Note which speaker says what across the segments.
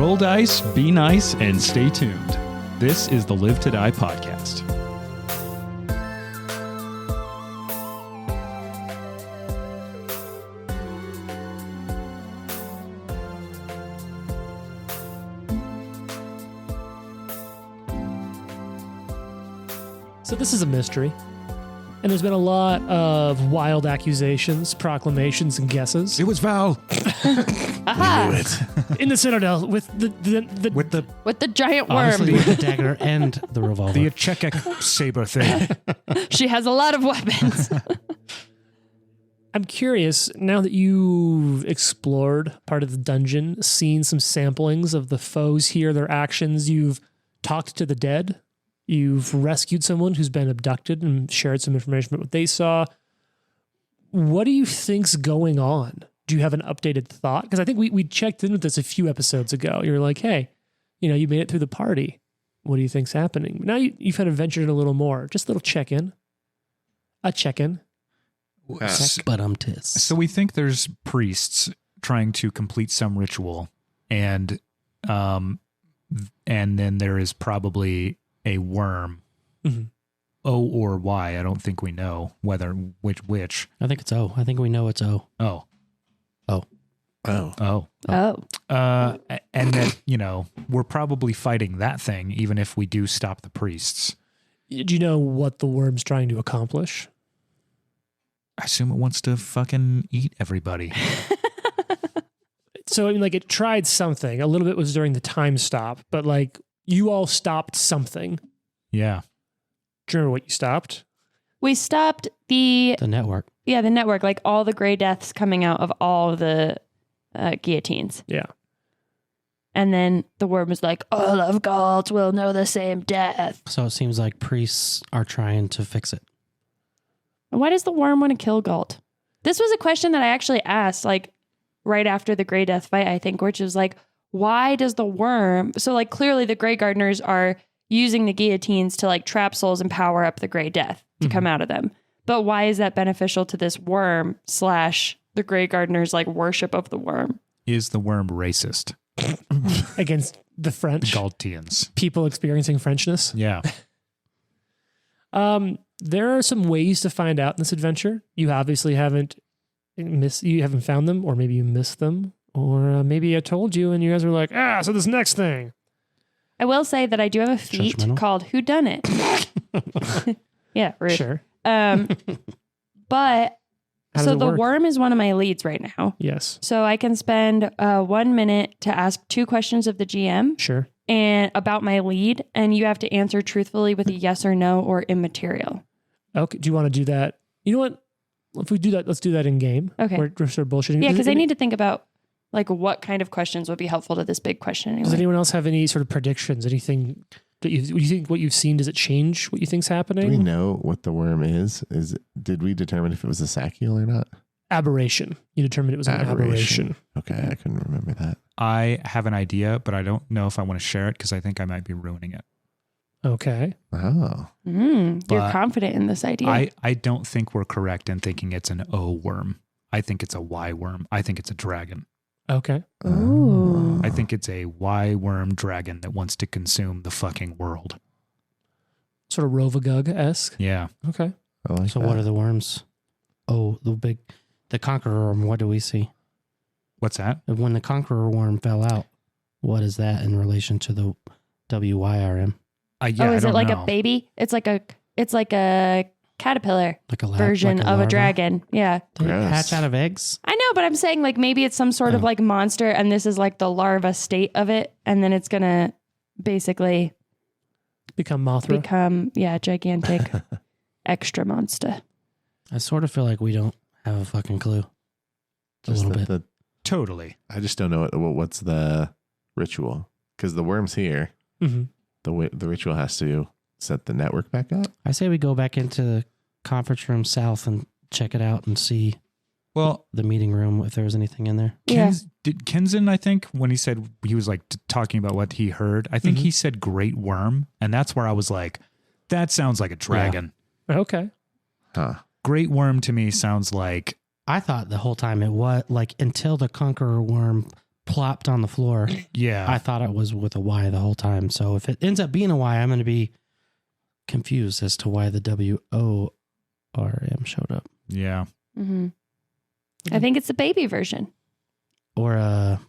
Speaker 1: Roll dice, be nice, and stay tuned. This is the Live to Die podcast.
Speaker 2: So this is a mystery, and there's been a lot of wild accusations, proclamations, and guesses.
Speaker 1: It was Val.
Speaker 3: Aha!
Speaker 4: Knew it.
Speaker 2: In the Citadel with the
Speaker 3: With the giant worm.
Speaker 5: Obviously with the dagger and the revolver.
Speaker 1: The Achekek saber thing.
Speaker 3: She has a lot of weapons.
Speaker 2: I'm curious, now that you've explored part of the dungeon, seen some samplings of the foes here, their actions, you've talked to the dead, you've rescued someone who's been abducted and shared some information about what they saw. What do you think's going on? Do you have an updated thought? Because I think we checked in with this a few episodes ago. You were like, hey, you made it through the party. What do you think's happening? Now you've kind of ventured in a little more. Just a little check-in. A check-in.
Speaker 5: But
Speaker 1: So we think there's priests trying to complete some ritual, and then there is probably a worm.
Speaker 2: Mm-hmm.
Speaker 1: O or Y. I don't think we know whether which.
Speaker 5: I think it's O. I think we know it's O.
Speaker 1: Oh.
Speaker 4: Oh.
Speaker 3: Oh.
Speaker 1: And that, we're probably fighting that thing, even if we do stop the priests.
Speaker 2: Do you know what the worm's trying to accomplish?
Speaker 1: I assume it wants to fucking eat everybody.
Speaker 2: So, it tried something. A little bit was during the time stop, but you all stopped something.
Speaker 1: Yeah.
Speaker 2: Do you remember what you stopped?
Speaker 3: We stopped the
Speaker 5: network.
Speaker 3: Yeah, the network, like all the gray deaths coming out of all the guillotines.
Speaker 2: Yeah.
Speaker 3: And then the worm was like, all of Galt will know the same death.
Speaker 5: So it seems like priests are trying to fix it.
Speaker 3: Why does the worm want to kill Galt? This was a question that I actually asked, right after the Grey Death fight, I think, which is why does the worm... So, clearly the Grey Gardeners are using the guillotines to, trap souls and power up the Grey Death to come out of them. But why is that beneficial to this worm / the Grey Gardeners' worship of the worm?
Speaker 1: Is the worm racist?
Speaker 2: Against the French?
Speaker 1: Galtians.
Speaker 2: People experiencing Frenchness?
Speaker 1: Yeah.
Speaker 2: There are some ways to find out in this adventure. You obviously haven't found them, or maybe you missed them, or maybe I told you and you guys were like, so this next thing.
Speaker 3: I will say that I do have a feat called Whodunit. Yeah, rude.
Speaker 2: Sure.
Speaker 3: But
Speaker 2: How does
Speaker 3: so
Speaker 2: it
Speaker 3: the
Speaker 2: work?
Speaker 3: worm is one of my leads right now.
Speaker 2: Yes.
Speaker 3: So I can spend 1 minute to ask 2 questions of the GM
Speaker 2: Sure.
Speaker 3: and about my lead, and you have to answer truthfully with a yes or no or immaterial.
Speaker 2: Okay. Do you want to do that? You know what? If we do that, let's do that in game.
Speaker 3: Okay.
Speaker 2: We're sort of bullshitting.
Speaker 3: Yeah, because I need to think about what kind of questions would be helpful to this big question anyway.
Speaker 2: Does anyone else have any sort of predictions? Anything that you think what you've seen, does it change what you think's happening?
Speaker 4: Do we know what the worm is? Did we determine if it was a saciole or not?
Speaker 2: Aberration. You determined it was an aberration.
Speaker 4: Okay, I couldn't remember that.
Speaker 1: I have an idea, but I don't know if I want to share it because I think I might be ruining it.
Speaker 2: Okay.
Speaker 4: Oh.
Speaker 3: You're
Speaker 1: But
Speaker 3: confident in this idea.
Speaker 1: I don't think we're correct in thinking it's an O worm. I think it's a Y worm. I think it's a dragon.
Speaker 2: Okay.
Speaker 3: Ooh.
Speaker 1: I think it's a Y worm dragon that wants to consume the fucking world.
Speaker 2: Sort of Rovagug-esque.
Speaker 1: Yeah.
Speaker 2: Okay.
Speaker 4: I like
Speaker 5: So
Speaker 4: that.
Speaker 5: what are the worms? Oh, the conqueror worm. What do we see?
Speaker 1: What's that?
Speaker 5: When the conqueror worm fell out, what is that in relation to the WYRM?
Speaker 1: Yeah,
Speaker 3: is
Speaker 1: I
Speaker 3: it
Speaker 1: don't
Speaker 3: like
Speaker 1: know.
Speaker 3: a baby? It's like a caterpillar
Speaker 5: Like a
Speaker 3: version
Speaker 5: like
Speaker 3: of a
Speaker 5: larva?
Speaker 3: dragon. Yeah.
Speaker 5: They
Speaker 4: Gross.
Speaker 5: hatch out of eggs?
Speaker 3: I know, but I'm saying maybe it's some sort of monster and this is the larva state of it. And then it's going to basically
Speaker 2: Become Mothra.
Speaker 3: become, gigantic extra monster.
Speaker 5: I sort of feel like we don't have a fucking clue.
Speaker 4: Just
Speaker 5: a little bit.
Speaker 1: Totally.
Speaker 4: I just don't know what's the ritual. Because the worm's here.
Speaker 2: Mm-hmm.
Speaker 4: The ritual has to set the network back up.
Speaker 5: I say we go back into the conference room south and check it out and see
Speaker 1: Well,
Speaker 5: the meeting room if there was anything in there.
Speaker 1: did Kenzen, I think, when he said he was talking about what he heard, I think he said great worm. And that's where I was like, that sounds like a dragon.
Speaker 2: Okay.
Speaker 4: Huh.
Speaker 1: Great worm to me sounds like
Speaker 5: I thought the whole time it was until the conqueror worm plopped on the floor.
Speaker 1: Yeah.
Speaker 5: I thought it was with a Y the whole time. So if it ends up being a Y, I'm going to be confused as to why the WORM showed up.
Speaker 1: Yeah.
Speaker 3: Mm-hmm. I think it's the baby version.
Speaker 5: Or a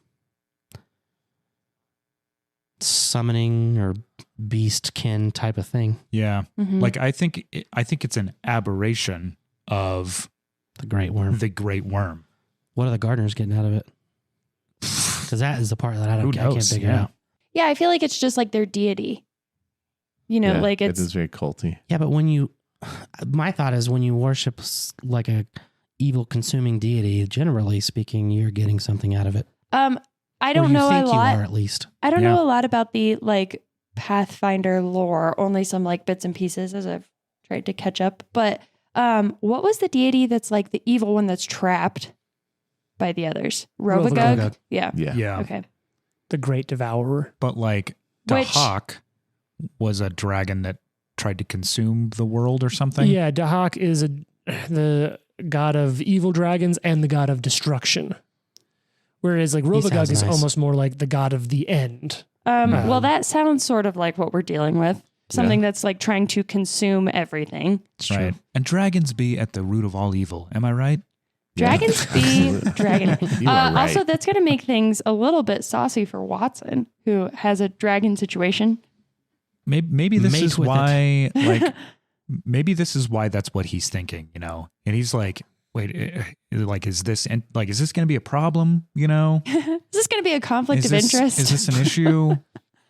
Speaker 5: summoning or beastkin type of thing.
Speaker 1: Yeah.
Speaker 3: Mm-hmm.
Speaker 1: Like I think it's an aberration of
Speaker 5: The great worm.
Speaker 1: the great worm.
Speaker 5: What are the gardeners getting out of it? Because that is the part that I
Speaker 1: Who
Speaker 5: can't
Speaker 1: knows?
Speaker 5: figure
Speaker 1: Yeah.
Speaker 5: out.
Speaker 3: Yeah, I feel like it's just like their deity. You know,
Speaker 4: Yeah,
Speaker 3: like
Speaker 4: it
Speaker 3: it's
Speaker 4: is very culty.
Speaker 5: Yeah, but my thought is when you worship like a evil consuming deity, generally speaking, you're getting something out of it.
Speaker 3: I
Speaker 5: Or
Speaker 3: don't
Speaker 5: you
Speaker 3: know a
Speaker 5: think you
Speaker 3: lot.
Speaker 5: are, at least.
Speaker 3: I don't
Speaker 1: Yeah.
Speaker 3: know a lot about the like Pathfinder lore, only some like bits and pieces as I've tried to catch up. But what was the deity that's like the evil one that's trapped by the others? Robe?
Speaker 5: Robe.
Speaker 3: Yeah.
Speaker 4: Yeah.
Speaker 1: Yeah.
Speaker 3: Okay.
Speaker 2: The Great Devourer.
Speaker 1: But like
Speaker 3: Which-
Speaker 1: Dahak was a dragon that tried to consume the world or something.
Speaker 2: Yeah, Dahak is the god of evil dragons and the god of destruction. Whereas like Robagug
Speaker 5: sounds
Speaker 2: is
Speaker 5: nice.
Speaker 2: almost more like the god of the end.
Speaker 3: Well, that sounds sort of like what we're dealing with. Something that's like trying to consume everything.
Speaker 5: It's
Speaker 1: Right.
Speaker 5: true.
Speaker 1: And dragons be at the root of all evil. Am I right?
Speaker 3: Dragons be dragon.
Speaker 4: You are right.
Speaker 3: Also, that's going to make things a little bit saucy for Watson, who has a dragon situation.
Speaker 1: Maybe this
Speaker 5: Mate
Speaker 1: is
Speaker 5: with
Speaker 1: why like maybe this is why that's what he's thinking, you know. And he's like, wait, like is this going to be a problem, you know?
Speaker 3: Is this going to be a conflict of interest?
Speaker 1: Is this an issue?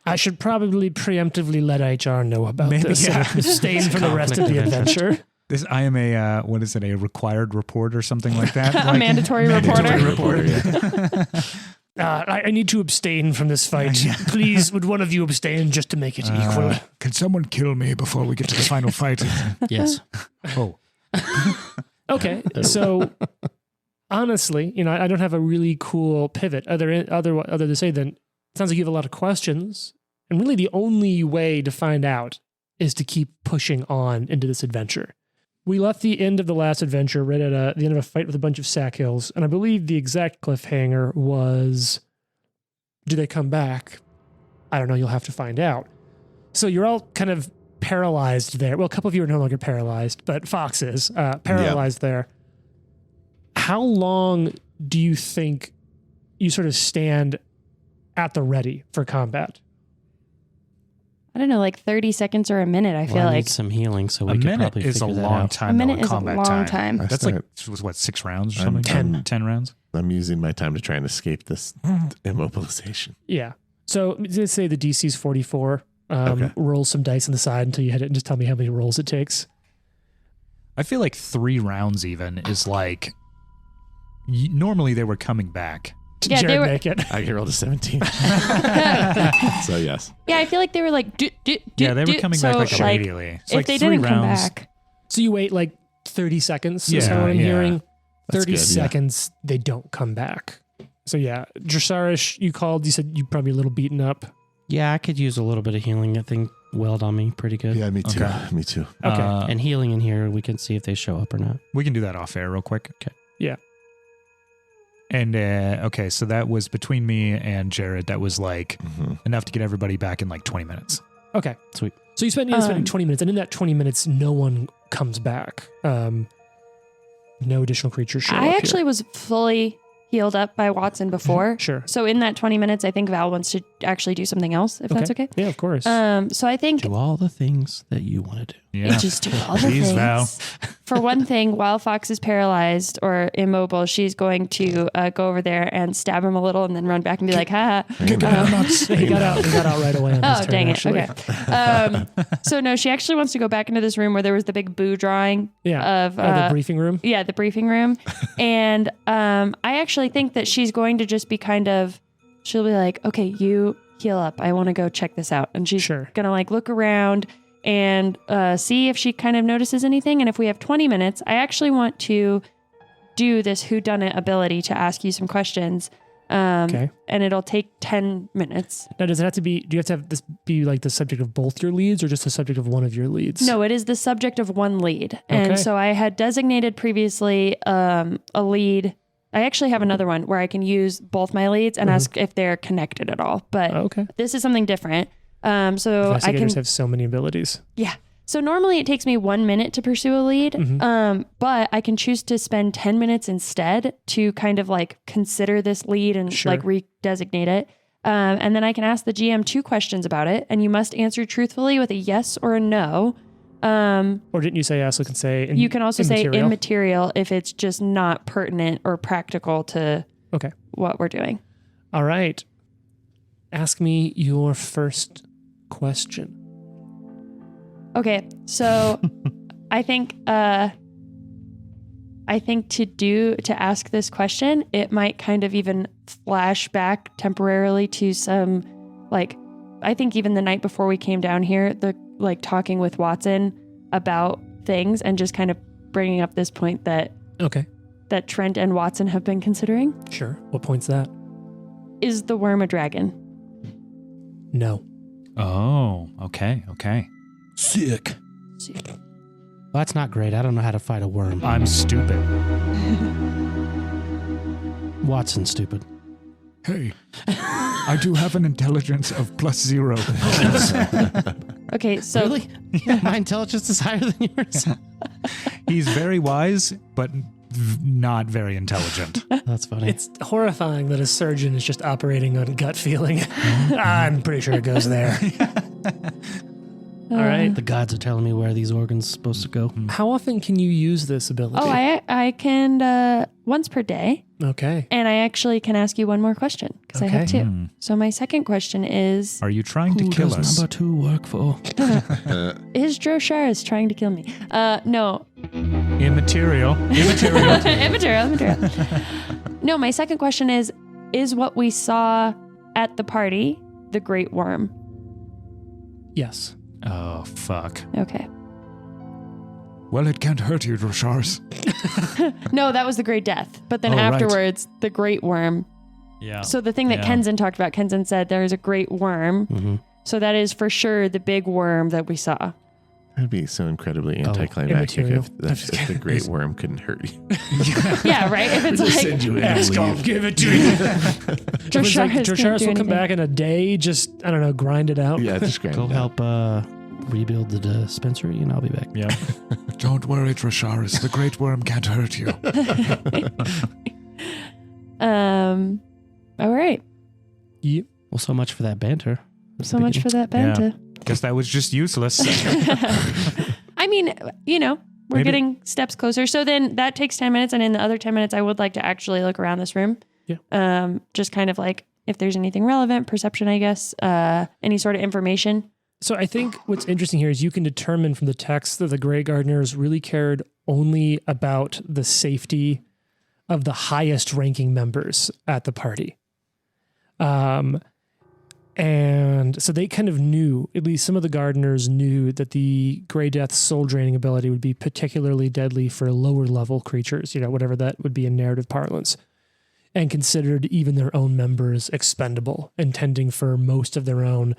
Speaker 2: I should probably preemptively let HR know about
Speaker 1: Maybe,
Speaker 2: this
Speaker 1: yeah.
Speaker 2: and abstain from the rest of the
Speaker 5: Conflict of interest.
Speaker 2: adventure.
Speaker 1: This I am a what is it, a required report or something like that?
Speaker 3: A mandatory reporter.
Speaker 2: I need to abstain from this fight. Please, would one of you abstain just to make it equal?
Speaker 1: Can someone kill me before we get to the final fight?
Speaker 5: Yes.
Speaker 1: Oh.
Speaker 2: Okay, so honestly, you know, I don't have a really cool pivot other to say than it sounds like you have a lot of questions, and really the only way to find out is to keep pushing on into this adventure. We left the end of the last adventure right at the end of a fight with a bunch of sack hills, and I believe the exact cliffhanger was, do they come back? I don't know, you'll have to find out. So you're all kind of paralyzed there. Well, a couple of you are no longer paralyzed, but Fox is paralyzed there. How long do you think you sort of stand at the ready for combat?
Speaker 3: I don't know, like 30 seconds or a minute, I feel
Speaker 5: I
Speaker 3: like.
Speaker 5: need some healing, so
Speaker 1: A
Speaker 5: we could
Speaker 1: minute
Speaker 5: probably
Speaker 1: is a
Speaker 5: figure that
Speaker 1: long
Speaker 5: out.
Speaker 1: time.
Speaker 3: A minute
Speaker 1: though,
Speaker 3: is a
Speaker 1: combat
Speaker 3: long time.
Speaker 1: That's like, was what, 6 rounds or
Speaker 4: I'm-
Speaker 1: something?
Speaker 4: I'm-
Speaker 1: 10 rounds?
Speaker 4: I'm using my time to try and escape this immobilization.
Speaker 2: Yeah. So let's say the DC's 44.
Speaker 4: Okay.
Speaker 2: Roll some dice on the side until you hit it and just tell me how many rolls it takes.
Speaker 1: I feel like 3 rounds even is like, normally they were coming back.
Speaker 3: Yeah,
Speaker 2: Jared,
Speaker 3: they were-
Speaker 2: make it.
Speaker 4: I rolled a 17. So yes.
Speaker 3: Yeah, I feel like they were like,
Speaker 1: Yeah, they were coming back like
Speaker 3: so,
Speaker 1: immediately. It's
Speaker 3: if
Speaker 1: like
Speaker 3: they
Speaker 1: 3
Speaker 3: didn't come
Speaker 1: rounds.
Speaker 3: back,
Speaker 2: So you wait like 30 seconds is
Speaker 1: Yeah,
Speaker 2: what I'm
Speaker 1: yeah.
Speaker 2: hearing.
Speaker 4: That's
Speaker 2: 30
Speaker 4: good, yeah.
Speaker 2: seconds, they don't come back. So yeah, Dressarish, you called, you said you're probably a little beaten up.
Speaker 5: Yeah, I could use a little bit of healing. I think welled on me pretty good.
Speaker 4: Yeah, me too.
Speaker 1: Okay.
Speaker 4: Me too.
Speaker 2: Okay.
Speaker 5: And healing in here, we can see if they show up or not.
Speaker 1: We can do that off air real quick.
Speaker 5: Okay.
Speaker 2: Yeah.
Speaker 1: And okay, so that was between me and Jared. That was like
Speaker 4: Mhm.
Speaker 1: enough to get everybody back in like 20 minutes.
Speaker 2: Okay.
Speaker 5: Sweet.
Speaker 2: So you spend spending 20 minutes, and in that 20 minutes, no one comes back. No additional creatures show up
Speaker 3: I
Speaker 2: here.
Speaker 3: actually was fully healed up by Watson before.
Speaker 2: Sure.
Speaker 3: So in that 20 minutes, I think Val wants to actually do something else, if that's okay.
Speaker 2: Yeah, of course.
Speaker 3: So I think
Speaker 5: Do all the things that you want to do.
Speaker 1: Yeah.
Speaker 3: just do all the
Speaker 1: Jeez,
Speaker 3: things.
Speaker 1: Val.
Speaker 3: For one thing, while Fox is paralyzed or immobile, she's going to go over there and stab him a little and then run back and be like, ha.
Speaker 2: he got out right away on his
Speaker 3: Oh,
Speaker 2: turn,
Speaker 3: dang it.
Speaker 2: actually.
Speaker 3: Okay. So no, she actually wants to go back into this room where there was the big boo drawing
Speaker 2: Yeah.
Speaker 3: of
Speaker 2: the briefing room.
Speaker 3: yeah, the briefing room. And I actually think that she's going to just be kind of, she'll be like, okay, you heal up. I want to go check this out. And she's
Speaker 2: Sure.
Speaker 3: going to like look around and see if she kind of notices anything. And if we have 20 minutes, I actually want to do this whodunit ability to ask you some questions.
Speaker 2: Okay.
Speaker 3: And it'll take 10 minutes.
Speaker 2: Now, does it have to be, do you have this be like the subject of both your leads or just the subject of one of your leads?
Speaker 3: No, it is the subject of one lead.
Speaker 2: Okay.
Speaker 3: And so I had designated previously a lead I actually have another one where I can use both my leads and ask if they're connected at all. But
Speaker 2: Okay.
Speaker 3: this is something different. So I
Speaker 2: Investigators
Speaker 3: can
Speaker 2: have so many abilities.
Speaker 3: Yeah. So normally it takes me 1 minute to pursue a lead, but I can choose to spend 10 minutes instead to kind of like consider this lead and
Speaker 2: Sure.
Speaker 3: like redesignate it. And then I can ask the GM 2 questions about it, and you must answer truthfully with a yes or a no.
Speaker 2: Or didn't you say also can say
Speaker 3: You can also say
Speaker 2: immaterial?
Speaker 3: immaterial if it's just not pertinent or practical to
Speaker 2: Okay.
Speaker 3: what we're doing.
Speaker 2: All right. Ask me your first question.
Speaker 3: Okay, so I think to ask this question, it might kind of even flash back temporarily to some, like, I think even the night before we came down here, the like talking with Watson about things and just kind of bringing up this point that
Speaker 2: Okay.
Speaker 3: Trent and Watson have been considering.
Speaker 2: Sure. What point's that?
Speaker 3: Is the worm a dragon?
Speaker 2: No.
Speaker 1: Oh, okay.
Speaker 5: Sick. Well, that's not great. I don't know how to fight a worm.
Speaker 1: I'm stupid.
Speaker 5: Watson's stupid.
Speaker 1: Hey, I do have an intelligence of +0.
Speaker 3: Okay, so
Speaker 5: Really? My intelligence is higher than yours.
Speaker 1: He's very wise, but not very intelligent.
Speaker 5: That's funny.
Speaker 2: It's horrifying that a surgeon is just operating on gut feeling. I'm pretty sure it goes there. All right.
Speaker 5: The gods are telling me where these organs are supposed to go.
Speaker 2: How often can you use this ability?
Speaker 3: Oh, I can once per day,
Speaker 2: Okay.
Speaker 3: and I actually can ask you one more question because I have
Speaker 2: Okay.
Speaker 3: two. So my second question is:
Speaker 1: Are you trying to
Speaker 5: Who
Speaker 1: kill
Speaker 5: does
Speaker 1: us?
Speaker 5: number 2 work for?
Speaker 3: Is Drosharis trying to kill me? No,
Speaker 1: Immaterial.
Speaker 3: immaterial. No, my second question is what we saw at the party the Great Worm?
Speaker 2: Yes.
Speaker 1: Oh, fuck.
Speaker 3: Okay.
Speaker 1: Well, it can't hurt you, Droshars.
Speaker 3: No, that was the Great Death. But then
Speaker 1: Oh, right.
Speaker 3: afterwards, the Great Worm.
Speaker 1: Yeah.
Speaker 3: So the thing that
Speaker 1: Yeah.
Speaker 3: Kenzen talked about, Kenzen said there is a Great Worm.
Speaker 5: Mm-hmm.
Speaker 3: So that is for sure the big worm that we saw.
Speaker 4: That'd be so incredibly anticlimactic
Speaker 2: immaterial.
Speaker 4: if the great worm couldn't hurt you.
Speaker 3: Yeah, right? If it's like
Speaker 2: give it to you.
Speaker 3: Drosharis
Speaker 2: Drosharis
Speaker 3: can't do
Speaker 2: will come
Speaker 3: anything.
Speaker 2: back in a day, just, I don't know, grind it out.
Speaker 4: Yeah, just grind
Speaker 5: Go
Speaker 4: it out.
Speaker 5: help rebuild the dispensary, and I'll be back.
Speaker 1: Yeah. Don't worry, Drosharis. The great worm can't hurt you.
Speaker 3: All right.
Speaker 2: Yep.
Speaker 5: Well, so much for that banter.
Speaker 3: So much for that banter.
Speaker 1: Guess that was just useless.
Speaker 3: I mean, we're
Speaker 1: Maybe-
Speaker 3: getting steps closer. So then that takes 10 minutes. And in the other 10 minutes, I would like to actually look around this room.
Speaker 2: Yeah.
Speaker 3: Just kind of like if there's anything relevant, perception, I guess, any sort of information.
Speaker 2: So I think what's interesting here is you can determine from the text that the Grey Gardeners really cared only about the safety of the highest ranking members at the party. And so they kind of knew, at least some of the Gardeners knew, that the Grey Death's soul draining ability would be particularly deadly for lower level creatures, whatever that would be in narrative parlance, and considered even their own members expendable, intending for most of their own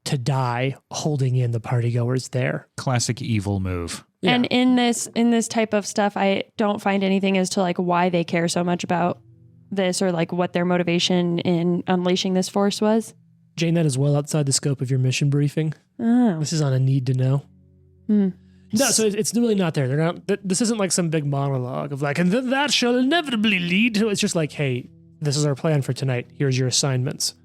Speaker 2: to die holding in the partygoers there.
Speaker 1: Classic evil move.
Speaker 2: Yeah.
Speaker 3: And in this type of stuff, I don't find anything as to like why they care so much about this or like what their motivation in unleashing this force was.
Speaker 2: Jane, that is well outside the scope of your mission briefing.
Speaker 3: Oh.
Speaker 2: This is on a need to know. No, so it's really not there. They're not. This isn't like some big monologue of like, and that shall inevitably lead to. It's just like, hey, this is our plan for tonight. Here's your assignments.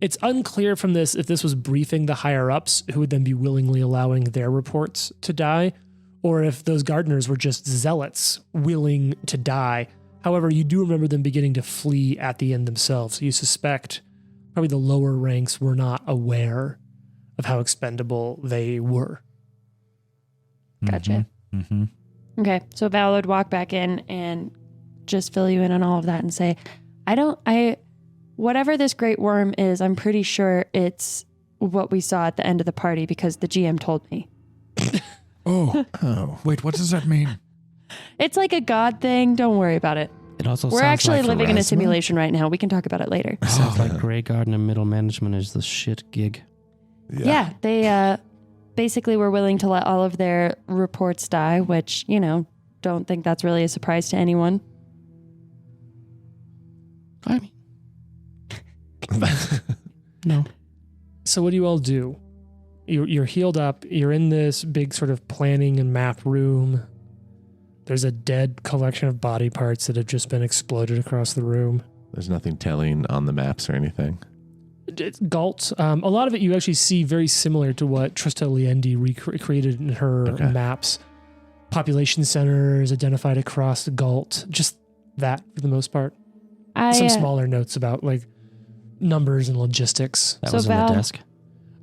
Speaker 2: It's unclear from this if this was briefing the higher ups who would then be willingly allowing their reports to die, or if those gardeners were just zealots willing to die. However, you do remember them beginning to flee at the end themselves. So you suspect probably the lower ranks were not aware of how expendable they were.
Speaker 3: Gotcha.
Speaker 1: Mm-hmm.
Speaker 3: Okay, so Val would walk back in and just fill you in on all of that and say, whatever this great worm is, I'm pretty sure it's what we saw at the end of the party because the GM told me.
Speaker 4: Oh,
Speaker 1: Wait, what does that mean?
Speaker 3: It's like a god thing. Don't worry about it.
Speaker 5: It also
Speaker 3: We're
Speaker 5: sounds
Speaker 3: actually
Speaker 5: like
Speaker 3: living in a
Speaker 4: harassment.
Speaker 3: simulation right now. We can talk about it later.
Speaker 5: sounds like Grey Garden and middle management is the shit gig.
Speaker 3: Yeah, they basically were willing to let all of their reports die, which, don't think that's really a surprise to anyone.
Speaker 5: I mean, no.
Speaker 2: So what do you all do? You're healed up. You're in this big sort of planning and map room. There's a dead collection of body parts that have just been exploded across the room.
Speaker 4: There's nothing telling on the maps or anything.
Speaker 2: Galt. A lot of it you actually see very similar to what Trista Liendi recreated in her maps. Population centers identified across Galt. Just that for the most part. Some smaller notes about like numbers and logistics.
Speaker 5: That
Speaker 3: So
Speaker 5: was in
Speaker 3: Val-
Speaker 5: the desk.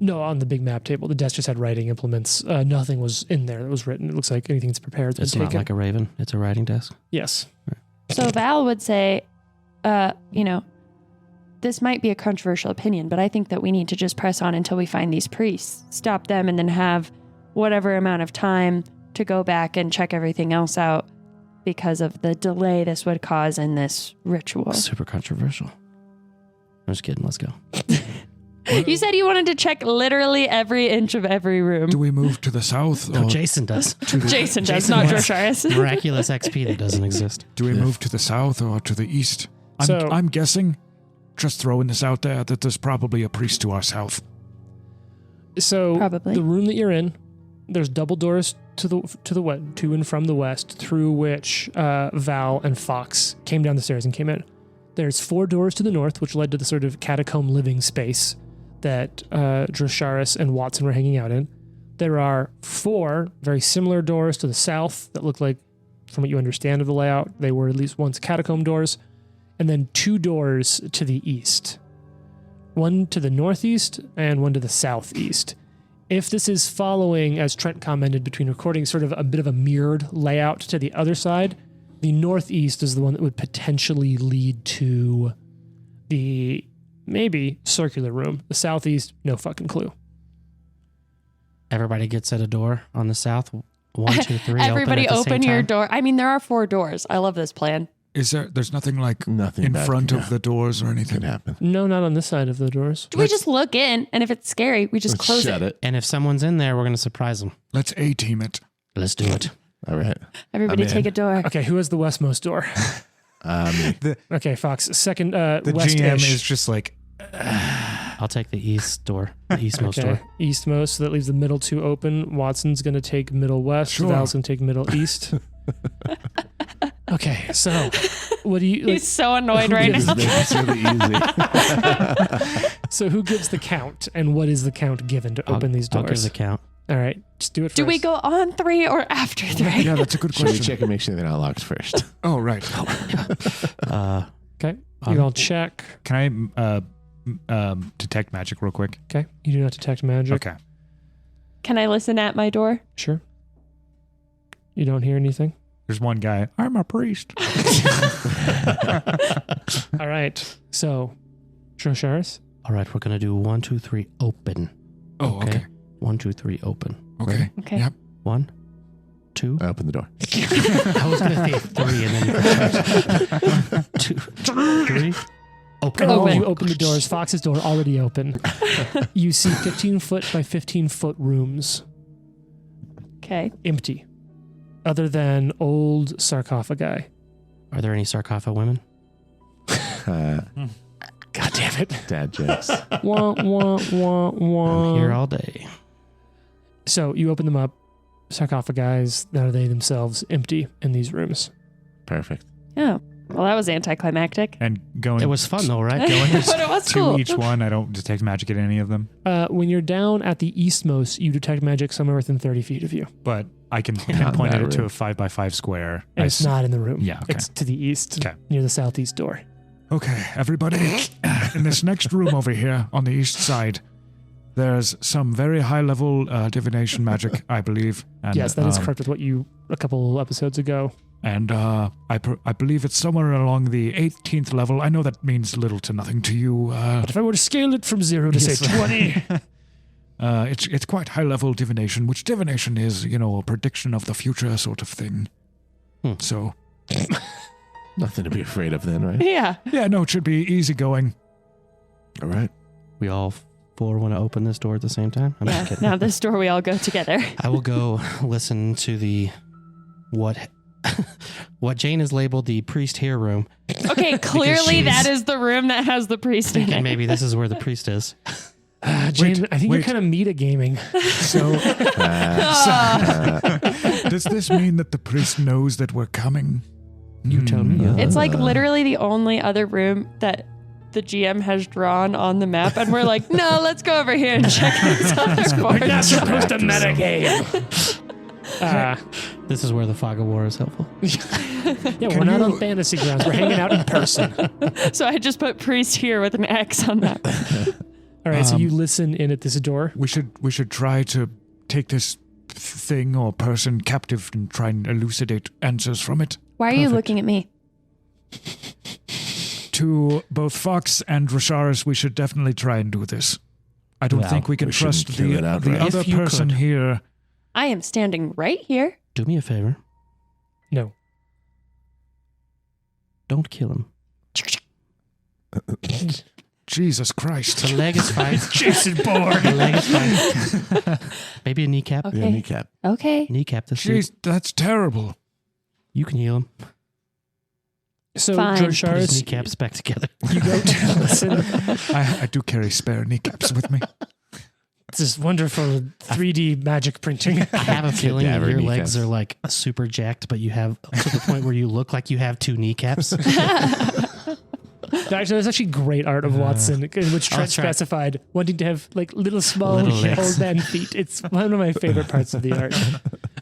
Speaker 2: No, on the big map table. The desk just had writing implements. Nothing was in there that was written. It looks like anything that's prepared has
Speaker 5: It's
Speaker 2: been
Speaker 5: not
Speaker 2: taken.
Speaker 5: like a raven. It's a writing desk.
Speaker 2: Yes.
Speaker 3: So Val would say, this might be a controversial opinion, but I think that we need to just press on until we find these priests, stop them, and then have whatever amount of time to go back and check everything else out because of the delay this would cause in this ritual.
Speaker 5: Super controversial. I'm just kidding. Let's go.
Speaker 3: You said you wanted to check literally every inch of every room.
Speaker 1: Do we move to the south?
Speaker 5: No,
Speaker 1: or
Speaker 5: Jason does.
Speaker 3: Jason does,
Speaker 5: Jason
Speaker 3: not
Speaker 5: wants
Speaker 3: Drosharis.
Speaker 5: Miraculous XP that doesn't exist.
Speaker 1: do we move to the south or to the east?
Speaker 2: So-
Speaker 1: I'm guessing, just throwing this out there, that there's probably a priest to our south.
Speaker 2: So
Speaker 3: Probably.
Speaker 2: the room that you're in, there's double doors to and from the west, through which Val and Fox came down the stairs and came in. There's 4 doors to the north, which led to the sort of catacomb living space that Drosharis and Watson were hanging out in. There are 4 very similar doors to the south that look like, from what you understand of the layout, they were at least once catacomb doors. And then 2 doors to the east. One to the northeast and one to the southeast. If this is following, as Trent commented between recordings, sort of a bit of a mirrored layout to the other side, the northeast is the one that would potentially lead to the maybe circular room. The southeast, no fucking clue.
Speaker 5: Everybody gets at a door on the south. 1, 2, 3.
Speaker 3: Everybody
Speaker 5: open, at the
Speaker 3: open
Speaker 5: same
Speaker 3: your
Speaker 5: time.
Speaker 3: door. I mean, there are 4 doors. I love this plan.
Speaker 1: There's nothing like
Speaker 4: Nothing
Speaker 1: in
Speaker 4: bad
Speaker 1: front
Speaker 4: can
Speaker 1: of the doors or
Speaker 4: Could
Speaker 1: anything?
Speaker 4: happen.
Speaker 2: No, not on this side of the doors.
Speaker 3: Do we just look in, and if it's scary, we just
Speaker 4: Let's
Speaker 3: close
Speaker 4: shut it.
Speaker 5: And if someone's in there, we're going to surprise them.
Speaker 1: Let's A-team it.
Speaker 5: Let's do it.
Speaker 4: All right.
Speaker 3: Everybody
Speaker 4: I'm
Speaker 3: take
Speaker 4: in.
Speaker 3: a door.
Speaker 2: Okay, who has the westmost door? Okay, Fox. Second,
Speaker 1: The GM
Speaker 2: west-ish.
Speaker 1: is just like,
Speaker 5: I'll take the east door, the eastmost door.
Speaker 2: Eastmost, so that leaves the middle 2 open. Watson's going to take middle west.
Speaker 1: Sure.
Speaker 2: Val's going to take middle east. Okay, so what do you...
Speaker 3: He's so annoyed right
Speaker 4: This
Speaker 3: now.
Speaker 4: is really easy.
Speaker 2: So who gives the count, and what is the count given to open these
Speaker 5: I'll give
Speaker 2: doors?
Speaker 5: the count.
Speaker 2: All right, just do it first.
Speaker 3: Do we go on 3 or after 3?
Speaker 1: yeah, that's a good
Speaker 4: Should we
Speaker 1: question.
Speaker 4: check and make sure they're not locked first?
Speaker 1: Oh, right.
Speaker 2: Okay, you all check.
Speaker 1: Can I detect magic real quick?
Speaker 2: Okay, you do not detect magic.
Speaker 1: Okay.
Speaker 3: Can I listen at my door?
Speaker 2: Sure. You don't hear anything?
Speaker 1: There's one guy. I'm a priest.
Speaker 2: All right, so, Drosharis.
Speaker 5: All right, we're going to do 1, 2, 3, open.
Speaker 1: Oh, okay.
Speaker 5: 1, 2, 3, open.
Speaker 1: Okay.
Speaker 3: Okay.
Speaker 1: Yep.
Speaker 5: 1, 2.
Speaker 4: I open the door.
Speaker 5: I was going to say 3 and then 2, 3. Open.
Speaker 2: Oh, you open the doors. Fox's door already open. You see 15-foot by 15-foot rooms,
Speaker 3: Okay.
Speaker 2: empty, other than old sarcophagi.
Speaker 5: Are there any sarcophagus women?
Speaker 2: God damn it.
Speaker 4: Dad jokes.
Speaker 2: Wah, wah, wah, wah.
Speaker 5: I'm here all day.
Speaker 2: So you open them up. Sarcophagi, now they themselves empty in these rooms.
Speaker 4: Perfect.
Speaker 3: Yeah. Well, that was anticlimactic.
Speaker 1: And going
Speaker 5: It was fun though, right?
Speaker 1: going
Speaker 3: But it was
Speaker 1: to
Speaker 3: cool.
Speaker 1: each one. I don't detect magic at any of them,
Speaker 2: When you're down at the eastmost, you detect magic somewhere within 30 feet of you.
Speaker 1: but I can
Speaker 4: Not
Speaker 1: pinpoint
Speaker 4: in
Speaker 1: it
Speaker 4: that
Speaker 1: to a
Speaker 4: room.
Speaker 1: 5x5 square.
Speaker 2: And
Speaker 1: I
Speaker 2: it's
Speaker 1: s-
Speaker 2: not in the room.
Speaker 1: Yeah, okay.
Speaker 2: It's to the east,
Speaker 1: Okay.
Speaker 2: near the southeast door.
Speaker 1: Okay, everybody, in this next room over here on the east side, there's some very high-level divination magic, I believe. And,
Speaker 2: Yes, that is correct with what you, a couple episodes ago.
Speaker 1: And I believe it's somewhere along the 18th level. I know that means little to nothing to you.
Speaker 2: But if I were to scale it from 0 to say 20,
Speaker 1: It's quite high-level divination, which divination is, a prediction of the future sort of thing. So,
Speaker 4: Nothing to be afraid of then, right?
Speaker 3: Yeah.
Speaker 1: yeah, no, it should be easygoing.
Speaker 4: All right.
Speaker 5: We all 4 want to open this door at the same time? I'm
Speaker 3: Yeah.
Speaker 5: just kidding.
Speaker 3: Now this door we all go together.
Speaker 5: I will go listen to the what what Jane has labeled the priest here room.
Speaker 3: Okay, clearly
Speaker 5: she's-
Speaker 3: that is the room that has the priest in
Speaker 5: Thinking
Speaker 3: it.
Speaker 5: maybe this is where the priest is.
Speaker 2: Jane, I think you're
Speaker 1: wait.
Speaker 2: kind of metagaming.
Speaker 1: So, does this mean that the priest knows that we're coming?
Speaker 5: You tell me.
Speaker 3: It's like literally the only other room that the GM has drawn on the map, and we're like, no, let's go over here and check this other
Speaker 2: We're
Speaker 3: board.
Speaker 2: not supposed to metagame.
Speaker 5: This is where the fog of war is helpful.
Speaker 2: Yeah, we're not on fantasy grounds. We're hanging out in person.
Speaker 3: So I just put priest here with an X on that.
Speaker 2: All right, so you listen in at this door.
Speaker 1: We should try to take this thing or person captive and try and elucidate answers from it.
Speaker 3: Why are you looking at me?
Speaker 1: To both Fox and Rasharis, we should definitely try and do this. I don't think we can
Speaker 4: we shouldn't
Speaker 1: trust
Speaker 4: kill it
Speaker 1: the
Speaker 4: outright.
Speaker 1: other
Speaker 5: If you
Speaker 1: person
Speaker 5: could.
Speaker 1: here.
Speaker 3: I am standing right here.
Speaker 5: Do me a favor.
Speaker 2: No.
Speaker 5: Don't kill him.
Speaker 1: Jesus Christ.
Speaker 5: The leg is fine.
Speaker 2: Jason Bourne.
Speaker 5: The leg is fine. Maybe a kneecap.
Speaker 3: Okay.
Speaker 4: Yeah, kneecap.
Speaker 3: Okay.
Speaker 5: Kneecap this dude.
Speaker 1: Jeez, that's terrible.
Speaker 5: You can heal him.
Speaker 2: So,
Speaker 3: Fine.
Speaker 5: Put his
Speaker 2: George
Speaker 5: kneecaps back together.
Speaker 2: you go to listen.
Speaker 1: I do carry spare kneecaps with me.
Speaker 2: It's this wonderful 3D magic printing.
Speaker 5: I have a feeling that
Speaker 4: Cadaver
Speaker 5: your
Speaker 4: kneecaps.
Speaker 5: legs are like super jacked, but you have to the point where you look like you have two kneecaps.
Speaker 2: Actually, there's actually great art of Watson, in which Trent
Speaker 5: that's right.
Speaker 2: specified wanting to have like little small
Speaker 5: Little legs.
Speaker 2: old man feet. It's one of my favorite parts of the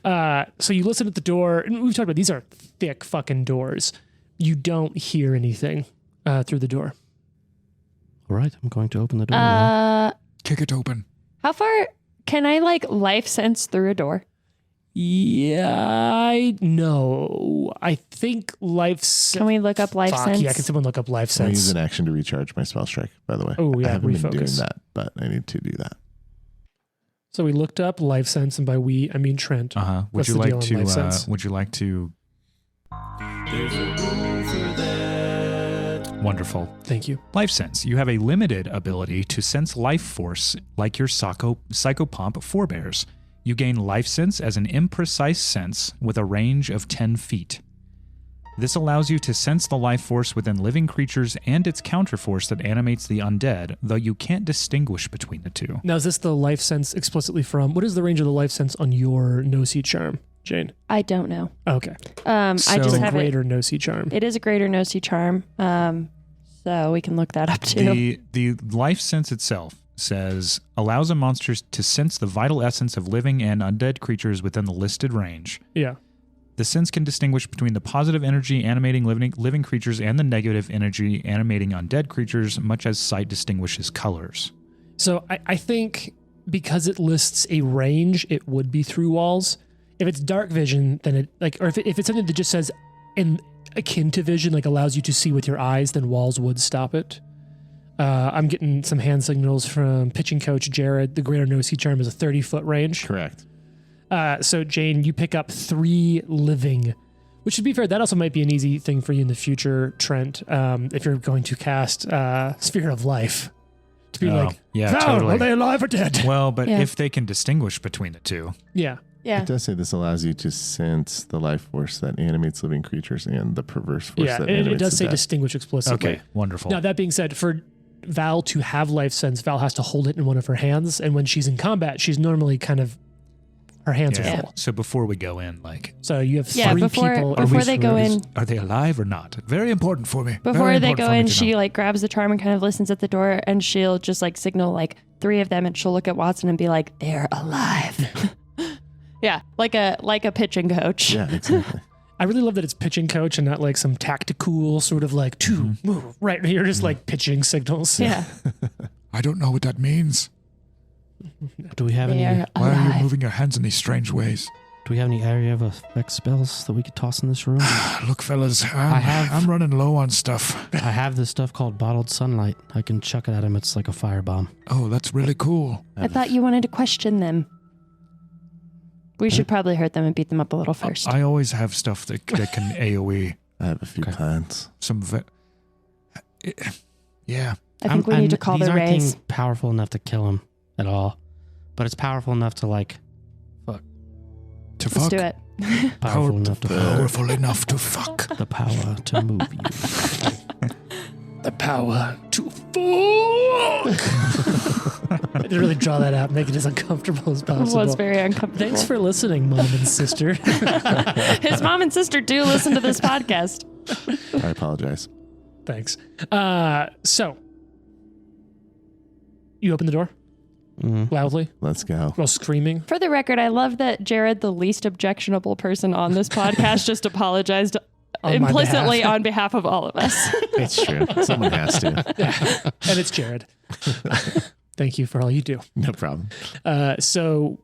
Speaker 2: art. So you listen at the door, and we've talked about these are thick fucking doors. You don't hear anything through the door.
Speaker 5: All right, I'm going to open the door. now.
Speaker 1: Kick it open.
Speaker 3: How far can I like life sense through a door?
Speaker 2: Yeah, I know. I think life sense.
Speaker 3: Can we look up life sense?
Speaker 2: Yeah, can someone look up life
Speaker 4: I use
Speaker 2: sense?
Speaker 4: an action to recharge my spell strike, by the way.
Speaker 2: Oh, yeah,
Speaker 4: I haven't been doing
Speaker 2: refocus.
Speaker 4: that, but I need to do that.
Speaker 2: So we looked up life sense, and by we, I mean Trent.
Speaker 1: Uh-huh. Would
Speaker 2: What's
Speaker 1: you
Speaker 2: the
Speaker 1: like
Speaker 2: deal on
Speaker 1: to
Speaker 2: life sense?
Speaker 1: would you like to Wonderful.
Speaker 2: Thank you.
Speaker 1: Life sense. You have a limited ability to sense life force like your psychopomp forebears. You gain life sense as an imprecise sense with a range of 10 feet. This allows you to sense the life force within living creatures and its counterforce that animates the undead, though you can't distinguish between the two.
Speaker 2: Now, is this the life sense explicitly from? What is the range of the life sense on your no-see charm, Jane?
Speaker 3: I don't know.
Speaker 2: Okay.
Speaker 3: I
Speaker 1: So-
Speaker 3: just
Speaker 2: The
Speaker 3: have it.
Speaker 2: greater no-see charm.
Speaker 3: It is a greater no-see charm. So we can look that up too.
Speaker 1: The life sense itself says allows a monster to sense the vital essence of living and undead creatures within the listed range.
Speaker 2: Yeah.
Speaker 1: The sense can distinguish between the positive energy animating living creatures and the negative energy animating undead creatures, much as sight distinguishes colors.
Speaker 2: So I think because it lists a range, it would be through walls. If it's dark vision, then it or if it's something that just says in akin to vision, like allows you to see with your eyes, then walls would stop it. I'm getting some hand signals from pitching coach Jared. The greater no-see charm is a 30-foot range.
Speaker 4: Correct.
Speaker 2: So Jane, you pick up 3 living, which to be fair, that also might be an easy thing for you in the future, Trent, if you're going to cast Sphere of Life. To be like,
Speaker 1: yeah,
Speaker 2: "Val,
Speaker 1: totally.
Speaker 2: are they alive or dead?"
Speaker 1: Well, but
Speaker 3: Yeah.
Speaker 1: if they can distinguish between the two.
Speaker 2: Yeah.
Speaker 3: Yeah.
Speaker 4: It does say this allows you to sense the life force that animates living creatures and the perverse force
Speaker 2: Yeah,
Speaker 4: that
Speaker 2: it
Speaker 4: animates
Speaker 2: does
Speaker 4: the
Speaker 2: say
Speaker 4: dead.
Speaker 2: distinguish explicitly.
Speaker 1: Okay, wonderful.
Speaker 2: Now, that being said, for Val to have life sense, Val has to hold it in one of her hands. And when she's in combat, she's normally kind of, her hands are
Speaker 1: Yeah.
Speaker 2: full.
Speaker 1: So before we go in, like,
Speaker 2: So you have
Speaker 3: Yeah,
Speaker 2: 3
Speaker 3: before-
Speaker 2: people.
Speaker 3: before they go in-
Speaker 1: are they alive or not? Very important for me.
Speaker 3: Before
Speaker 1: Very
Speaker 3: they
Speaker 1: important
Speaker 3: go
Speaker 1: for me
Speaker 3: in,
Speaker 1: to
Speaker 3: she
Speaker 1: know.
Speaker 3: like grabs the charm and kind of listens at the door, and she'll just like signal like 3 of them, and she'll look at Watson and be like, "They're alive." Yeah, like a pitching coach.
Speaker 4: Yeah, exactly.
Speaker 2: I really love that it's pitching coach and not like some tactical sort of like two move. Right. You're just like pitching signals.
Speaker 3: Yeah,
Speaker 1: I don't know what that means.
Speaker 5: Do we have
Speaker 3: they
Speaker 5: any?
Speaker 3: are
Speaker 1: Why are you
Speaker 3: alive.
Speaker 1: moving your hands in these strange ways?
Speaker 5: Do we have any area of effect spells that we could toss in this room?
Speaker 1: Look, fellas,
Speaker 5: have-
Speaker 1: I'm running low on stuff.
Speaker 5: I have this stuff called bottled sunlight. I can chuck it at him. It's like a firebomb.
Speaker 1: Oh, that's really cool.
Speaker 3: I thought you wanted to question them. We should probably hurt them and beat them up a little first.
Speaker 1: I always have stuff that can AoE.
Speaker 4: I have a few
Speaker 5: Okay.
Speaker 4: plans.
Speaker 1: Yeah.
Speaker 3: I think we need to call
Speaker 5: these
Speaker 3: the
Speaker 5: aren't
Speaker 3: rays.
Speaker 5: things powerful enough to kill him at all, but it's powerful enough to like.
Speaker 1: To
Speaker 3: Let's
Speaker 1: fuck.
Speaker 3: do it.
Speaker 5: Powerful enough to
Speaker 1: fuck.
Speaker 5: the power to move you.
Speaker 2: The power to fuck. I didn't really draw that out, make it as uncomfortable as
Speaker 3: It
Speaker 2: possible.
Speaker 3: was very uncomfortable.
Speaker 2: Thanks for listening, Mom and Sister.
Speaker 3: His mom and sister do listen to this podcast.
Speaker 4: I apologize.
Speaker 2: Thanks. So, you open the door loudly
Speaker 4: Let's go.
Speaker 2: while screaming.
Speaker 3: For the record, I love that Jared, the least objectionable person on this podcast, just apologized
Speaker 2: On my
Speaker 3: implicitly
Speaker 2: behalf.
Speaker 3: on behalf of all of us.
Speaker 4: It's true. Someone has to.
Speaker 2: And it's Jared. Thank you for all you do.
Speaker 4: No problem.
Speaker 2: So,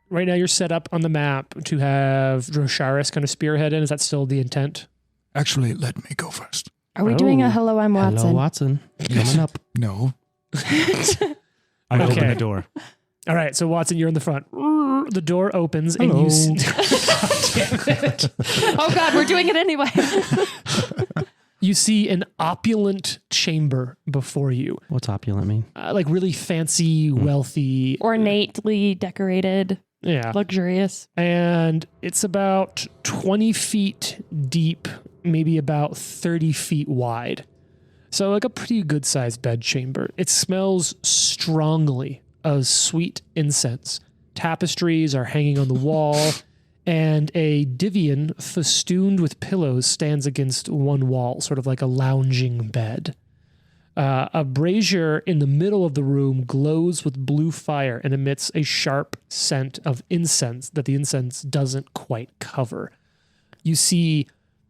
Speaker 2: right now you're set up on the map to have Drosharis kind of spearhead in. Is that still the intent?
Speaker 1: Actually, let me go first.
Speaker 3: Are we doing a hello, I'm Watson?
Speaker 5: Hello, Watson. Coming up.
Speaker 1: No. I open the door.
Speaker 2: All right, so Watson, you're in the front. The door opens and
Speaker 1: Hello.
Speaker 2: you Damn it.
Speaker 3: Oh God, we're doing it anyway.
Speaker 2: You see an opulent chamber before you.
Speaker 5: What's opulent mean?
Speaker 2: Like really fancy, wealthy.
Speaker 3: Ornately decorated,
Speaker 2: Yeah.
Speaker 3: luxurious.
Speaker 2: And it's about 20 feet deep, maybe about 30 feet wide. So like a pretty good sized bed chamber. It smells strongly of sweet incense. Tapestries are hanging on the wall, and a divan festooned with pillows stands against one wall, sort of like a lounging bed. A brazier in the middle of the room glows with blue fire and emits a sharp scent of incense that the incense doesn't quite cover. You see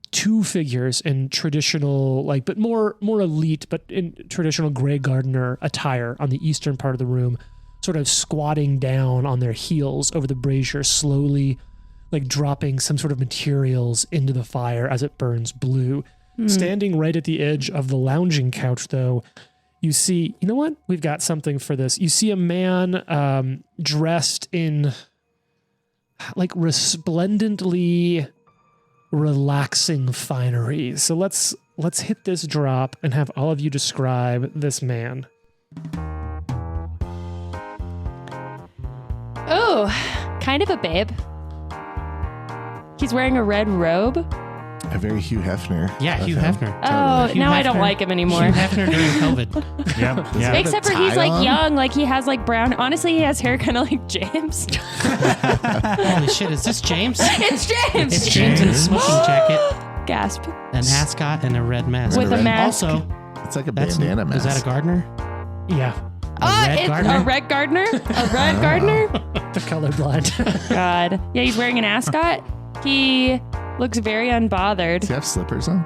Speaker 2: two figures in traditional, but more elite, but in traditional Grey Gardener attire on the eastern part of the room, sort of squatting down on their heels over the brazier, slowly dropping some sort of materials into the fire as it burns blue. Standing right at the edge of the lounging couch, though, you see, you know what? We've got something for this. You see a man dressed in resplendently relaxing finery. So let's hit this drop and have all of you describe this man.
Speaker 3: Oh, kind of a babe. He's wearing a red robe.
Speaker 4: A very Hugh Hefner.
Speaker 5: Yeah,
Speaker 4: of
Speaker 5: Hugh
Speaker 4: him.
Speaker 5: Hefner.
Speaker 3: Oh,
Speaker 5: Hugh
Speaker 3: now I don't
Speaker 5: Hefner.
Speaker 3: like him anymore.
Speaker 5: Hugh Hefner during COVID.
Speaker 1: Yeah.
Speaker 3: Except for he's
Speaker 4: tie on?
Speaker 3: young, he has brown. Honestly, he has hair kind of like James.
Speaker 5: Holy shit, is this James?
Speaker 3: It's James.
Speaker 5: It's James in a smoking jacket,
Speaker 3: Gasp.
Speaker 5: an ascot, and a red mask.
Speaker 3: With a mask.
Speaker 5: Also,
Speaker 4: It's like a
Speaker 5: that's
Speaker 4: bandana mask.
Speaker 5: is that a gardener?
Speaker 2: Yeah,
Speaker 5: red
Speaker 3: It's
Speaker 5: gardener?
Speaker 3: a red gardener. A red gardener.
Speaker 2: the colorblind.
Speaker 3: God. Yeah, he's wearing an ascot. He looks very unbothered.
Speaker 4: Does he have slippers on?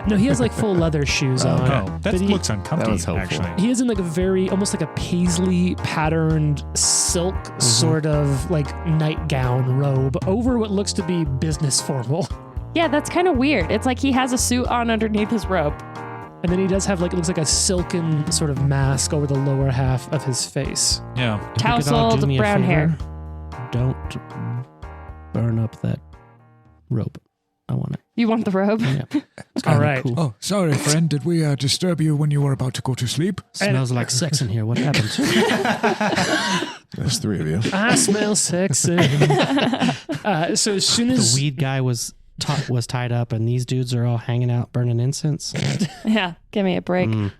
Speaker 2: No, he has full leather shoes on.
Speaker 1: Oh, that
Speaker 2: But he-
Speaker 1: looks uncomfortable,
Speaker 4: That was helpful.
Speaker 1: actually.
Speaker 2: He is in a very, almost like a paisley patterned silk sort of nightgown robe over what looks to be business formal.
Speaker 3: Yeah, that's kind of weird. It's like he has a suit on underneath his robe.
Speaker 2: And then he does have it looks like a silken sort of mask over the lower half of his face.
Speaker 1: Yeah.
Speaker 5: If you could all do
Speaker 3: Tousled
Speaker 5: me a
Speaker 3: brown hair.
Speaker 5: favor, Don't burn up that rope. I want it.
Speaker 3: You want the robe?
Speaker 5: Yeah. It's
Speaker 2: All
Speaker 5: kinda
Speaker 2: right.
Speaker 5: Cool.
Speaker 1: Oh, sorry, friend. Did we disturb you when you were about to go to sleep?
Speaker 5: Smells like sex in here. What happened?
Speaker 4: There's three of you.
Speaker 2: I smell sexy. So as soon
Speaker 5: The
Speaker 2: as
Speaker 5: weed guy was tied up, and these dudes are all hanging out burning incense.
Speaker 3: Yeah, give me a break.
Speaker 5: I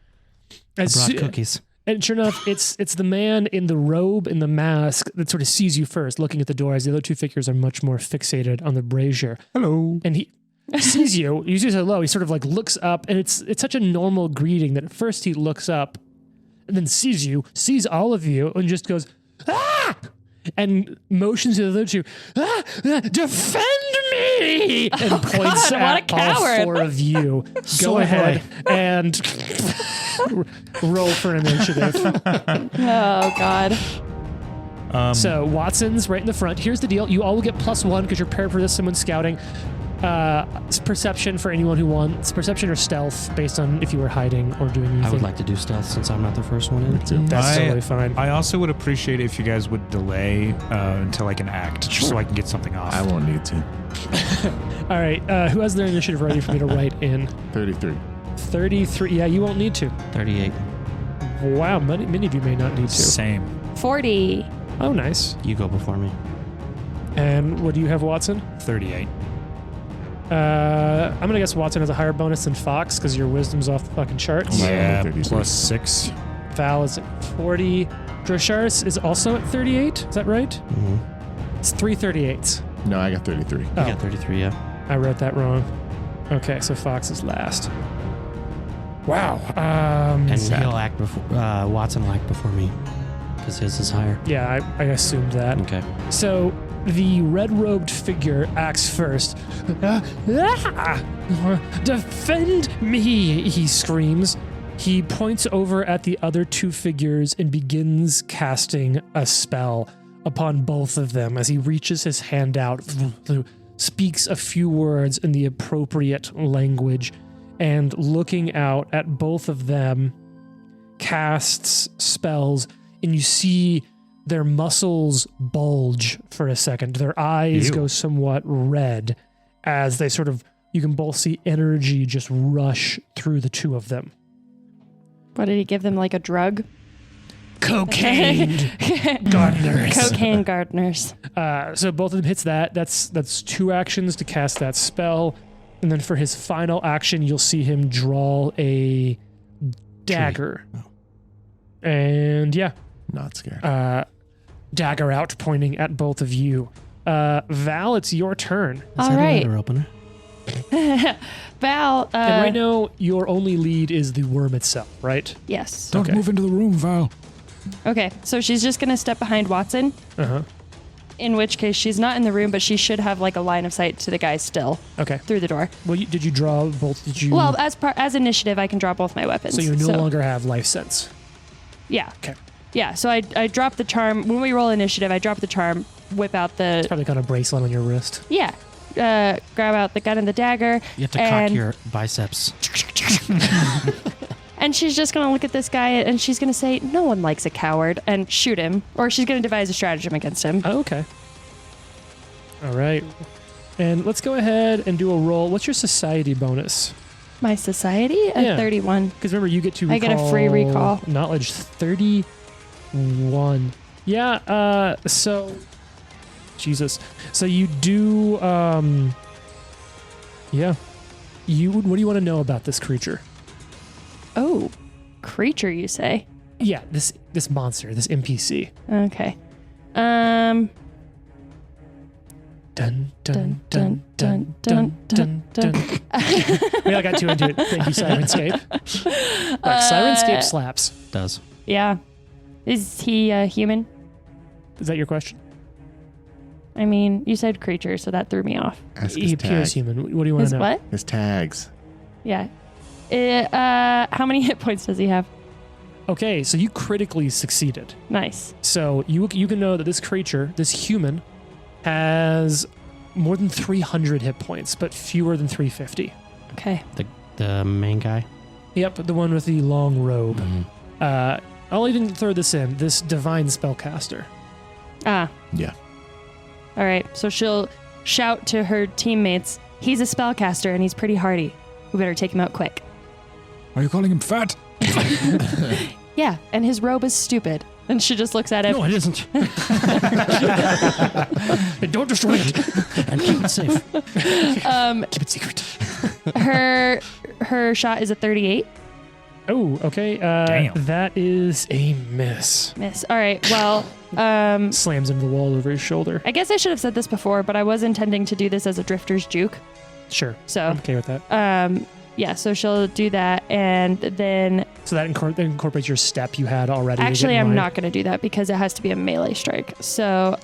Speaker 2: as
Speaker 5: brought
Speaker 2: soo-
Speaker 5: cookies.
Speaker 2: and sure enough, it's the man in the robe and the mask that sort of sees you first, looking at the door, as the other two figures are much more fixated on the brazier.
Speaker 1: Hello.
Speaker 2: And he sees you. He says hello. He sort of looks up, and it's such a normal greeting that at first he looks up, and then sees you, sees all of you, and just goes ah, and motions to the other two, defend me, and points
Speaker 3: God, what a
Speaker 2: at all
Speaker 3: coward.
Speaker 2: four of you. Go
Speaker 5: Soy
Speaker 2: ahead and roll for initiative.
Speaker 3: Oh, God.
Speaker 2: So Watson's right in the front. Here's the deal. You all will get +1 because you're paired for this. Someone scouting. It's perception for anyone who wants. Perception or stealth based on if you were hiding or doing anything.
Speaker 5: I would like to do stealth since I'm not the first one in.
Speaker 2: That's totally fine.
Speaker 1: I also would appreciate if you guys would delay until I can act, just so I can get something off.
Speaker 4: I won't need to.
Speaker 2: All right. Who has their initiative ready for me to write in?
Speaker 4: 33.
Speaker 2: 33. Yeah, you won't need to.
Speaker 5: 38.
Speaker 2: Wow, many of you may not need to.
Speaker 1: Same.
Speaker 3: 40.
Speaker 2: Oh, nice.
Speaker 5: You go before me.
Speaker 2: And what do you have, Watson?
Speaker 1: 38.
Speaker 2: I'm gonna guess Watson has a higher bonus than Fox because your wisdom's off the fucking charts.
Speaker 1: Yeah,
Speaker 4: 33.
Speaker 1: plus 6.
Speaker 2: Val is at 40. Drosharis is also at 38. Is that right?
Speaker 5: Mm-hmm.
Speaker 2: It's 338s.
Speaker 4: No, I got 33.
Speaker 2: Oh.
Speaker 5: I got 33, yeah.
Speaker 2: I wrote that wrong. Okay, so Fox is last. Wow.
Speaker 5: And
Speaker 4: Sad.
Speaker 5: he'll act before, Watson will act before me because his is higher.
Speaker 2: Yeah, I assumed that.
Speaker 5: Okay.
Speaker 2: So the red-robed figure acts first. Defend me, he screams. He points over at the other two figures and begins casting a spell upon both of them as he reaches his hand out, speaks a few words in the appropriate language, and looking out at both of them, casts spells, and you see their muscles bulge for a second. Their eyes
Speaker 1: Ew.
Speaker 2: go somewhat red as they sort of, you can both see energy just rush through the two of them.
Speaker 3: What did he give them? Like a drug?
Speaker 2: Cocaine gardeners.
Speaker 3: Cocaine gardeners.
Speaker 2: So both of them hits that. That's 2 actions to cast that spell. And then for his final action, you'll see him draw a dagger.
Speaker 5: Oh.
Speaker 2: And yeah,
Speaker 4: Not scared.
Speaker 2: dagger out, pointing at both of you. Val, it's your turn.
Speaker 5: Is
Speaker 3: All
Speaker 5: that
Speaker 3: right.
Speaker 5: a letter opener?
Speaker 3: Val,
Speaker 2: And right now, your only lead is the worm itself, right?
Speaker 3: yes.
Speaker 1: Don't
Speaker 2: Okay.
Speaker 1: move into the room, Val.
Speaker 3: Okay, so she's just going to step behind Watson,
Speaker 2: Uh-huh.
Speaker 3: in which case she's not in the room, but she should have like a line of sight to the guy still
Speaker 2: Okay.
Speaker 3: through the door.
Speaker 2: Well, did you draw both? Did you?
Speaker 3: Well, as initiative, I can draw both my weapons.
Speaker 2: so you no longer have life sense.
Speaker 3: Yeah.
Speaker 2: Okay.
Speaker 3: Yeah, so I drop the charm. When we roll initiative, I drop the charm, whip out the...
Speaker 2: Probably got a bracelet on your wrist.
Speaker 3: Yeah. Grab out the gun and the dagger.
Speaker 5: You have to cock
Speaker 3: And-
Speaker 5: your biceps.
Speaker 3: And she's just going to look at this guy and she's going to say, no one likes a coward, and shoot him. Or she's going to devise a stratagem against him.
Speaker 2: Oh, okay. All right. And let's go ahead and do a roll. What's your society bonus?
Speaker 3: My society?
Speaker 2: Yeah.
Speaker 3: 31.
Speaker 2: Because remember, you get to
Speaker 3: I get a free recall.
Speaker 2: Knowledge 31. Yeah, so... Jesus. So you do, yeah. What do you want to know about this creature?
Speaker 3: Oh, creature, you say?
Speaker 2: Yeah, this monster, this NPC.
Speaker 3: Okay. Dun,
Speaker 2: Dun, dun,
Speaker 3: dun, dun, dun, dun, dun.
Speaker 2: We all got too into it. Thank you, Syrinscape. Like, Syrinscape slaps.
Speaker 5: Does.
Speaker 3: Yeah. Is he human?
Speaker 2: Is that your question?
Speaker 3: I mean, you said creature, so that threw me off.
Speaker 4: Ask
Speaker 2: He
Speaker 4: his
Speaker 2: appears
Speaker 4: tag.
Speaker 2: human. What do you want
Speaker 3: His
Speaker 2: to know?
Speaker 3: what?
Speaker 4: His tags.
Speaker 3: Yeah. How many hit points does he have?
Speaker 2: Okay, so you critically succeeded.
Speaker 3: Nice.
Speaker 2: So you can know that this creature, this human, has more than 300 hit points, but fewer than 350.
Speaker 3: Okay.
Speaker 5: The main guy.
Speaker 2: Yep, the one with the long robe.
Speaker 5: Mhm.
Speaker 2: I'll even throw this in. This divine spellcaster.
Speaker 3: Ah.
Speaker 4: Yeah.
Speaker 3: All right. So she'll shout to her teammates, he's a spellcaster and he's pretty hardy. We better take him out quick.
Speaker 1: Are you calling him fat?
Speaker 3: Yeah, and his robe is stupid. And she just looks at him.
Speaker 5: No, it isn't.
Speaker 2: And don't destroy it.
Speaker 5: And keep it safe.
Speaker 2: Keep it secret.
Speaker 3: Her shot is a 38.
Speaker 2: Oh, okay.
Speaker 1: Damn.
Speaker 2: That is a miss.
Speaker 3: Miss. All right. Well,
Speaker 2: Slams into the wall over his shoulder.
Speaker 3: I guess I should have said this before, but I was intending to do this as a drifter's juke.
Speaker 2: Sure.
Speaker 3: So,
Speaker 2: I'm okay with that.
Speaker 3: yeah, so she'll do that, and then
Speaker 2: So that incorporates your step you had already. to get
Speaker 3: actually
Speaker 2: in
Speaker 3: I'm
Speaker 2: line.
Speaker 3: not going to do that because it has to be a melee strike. So,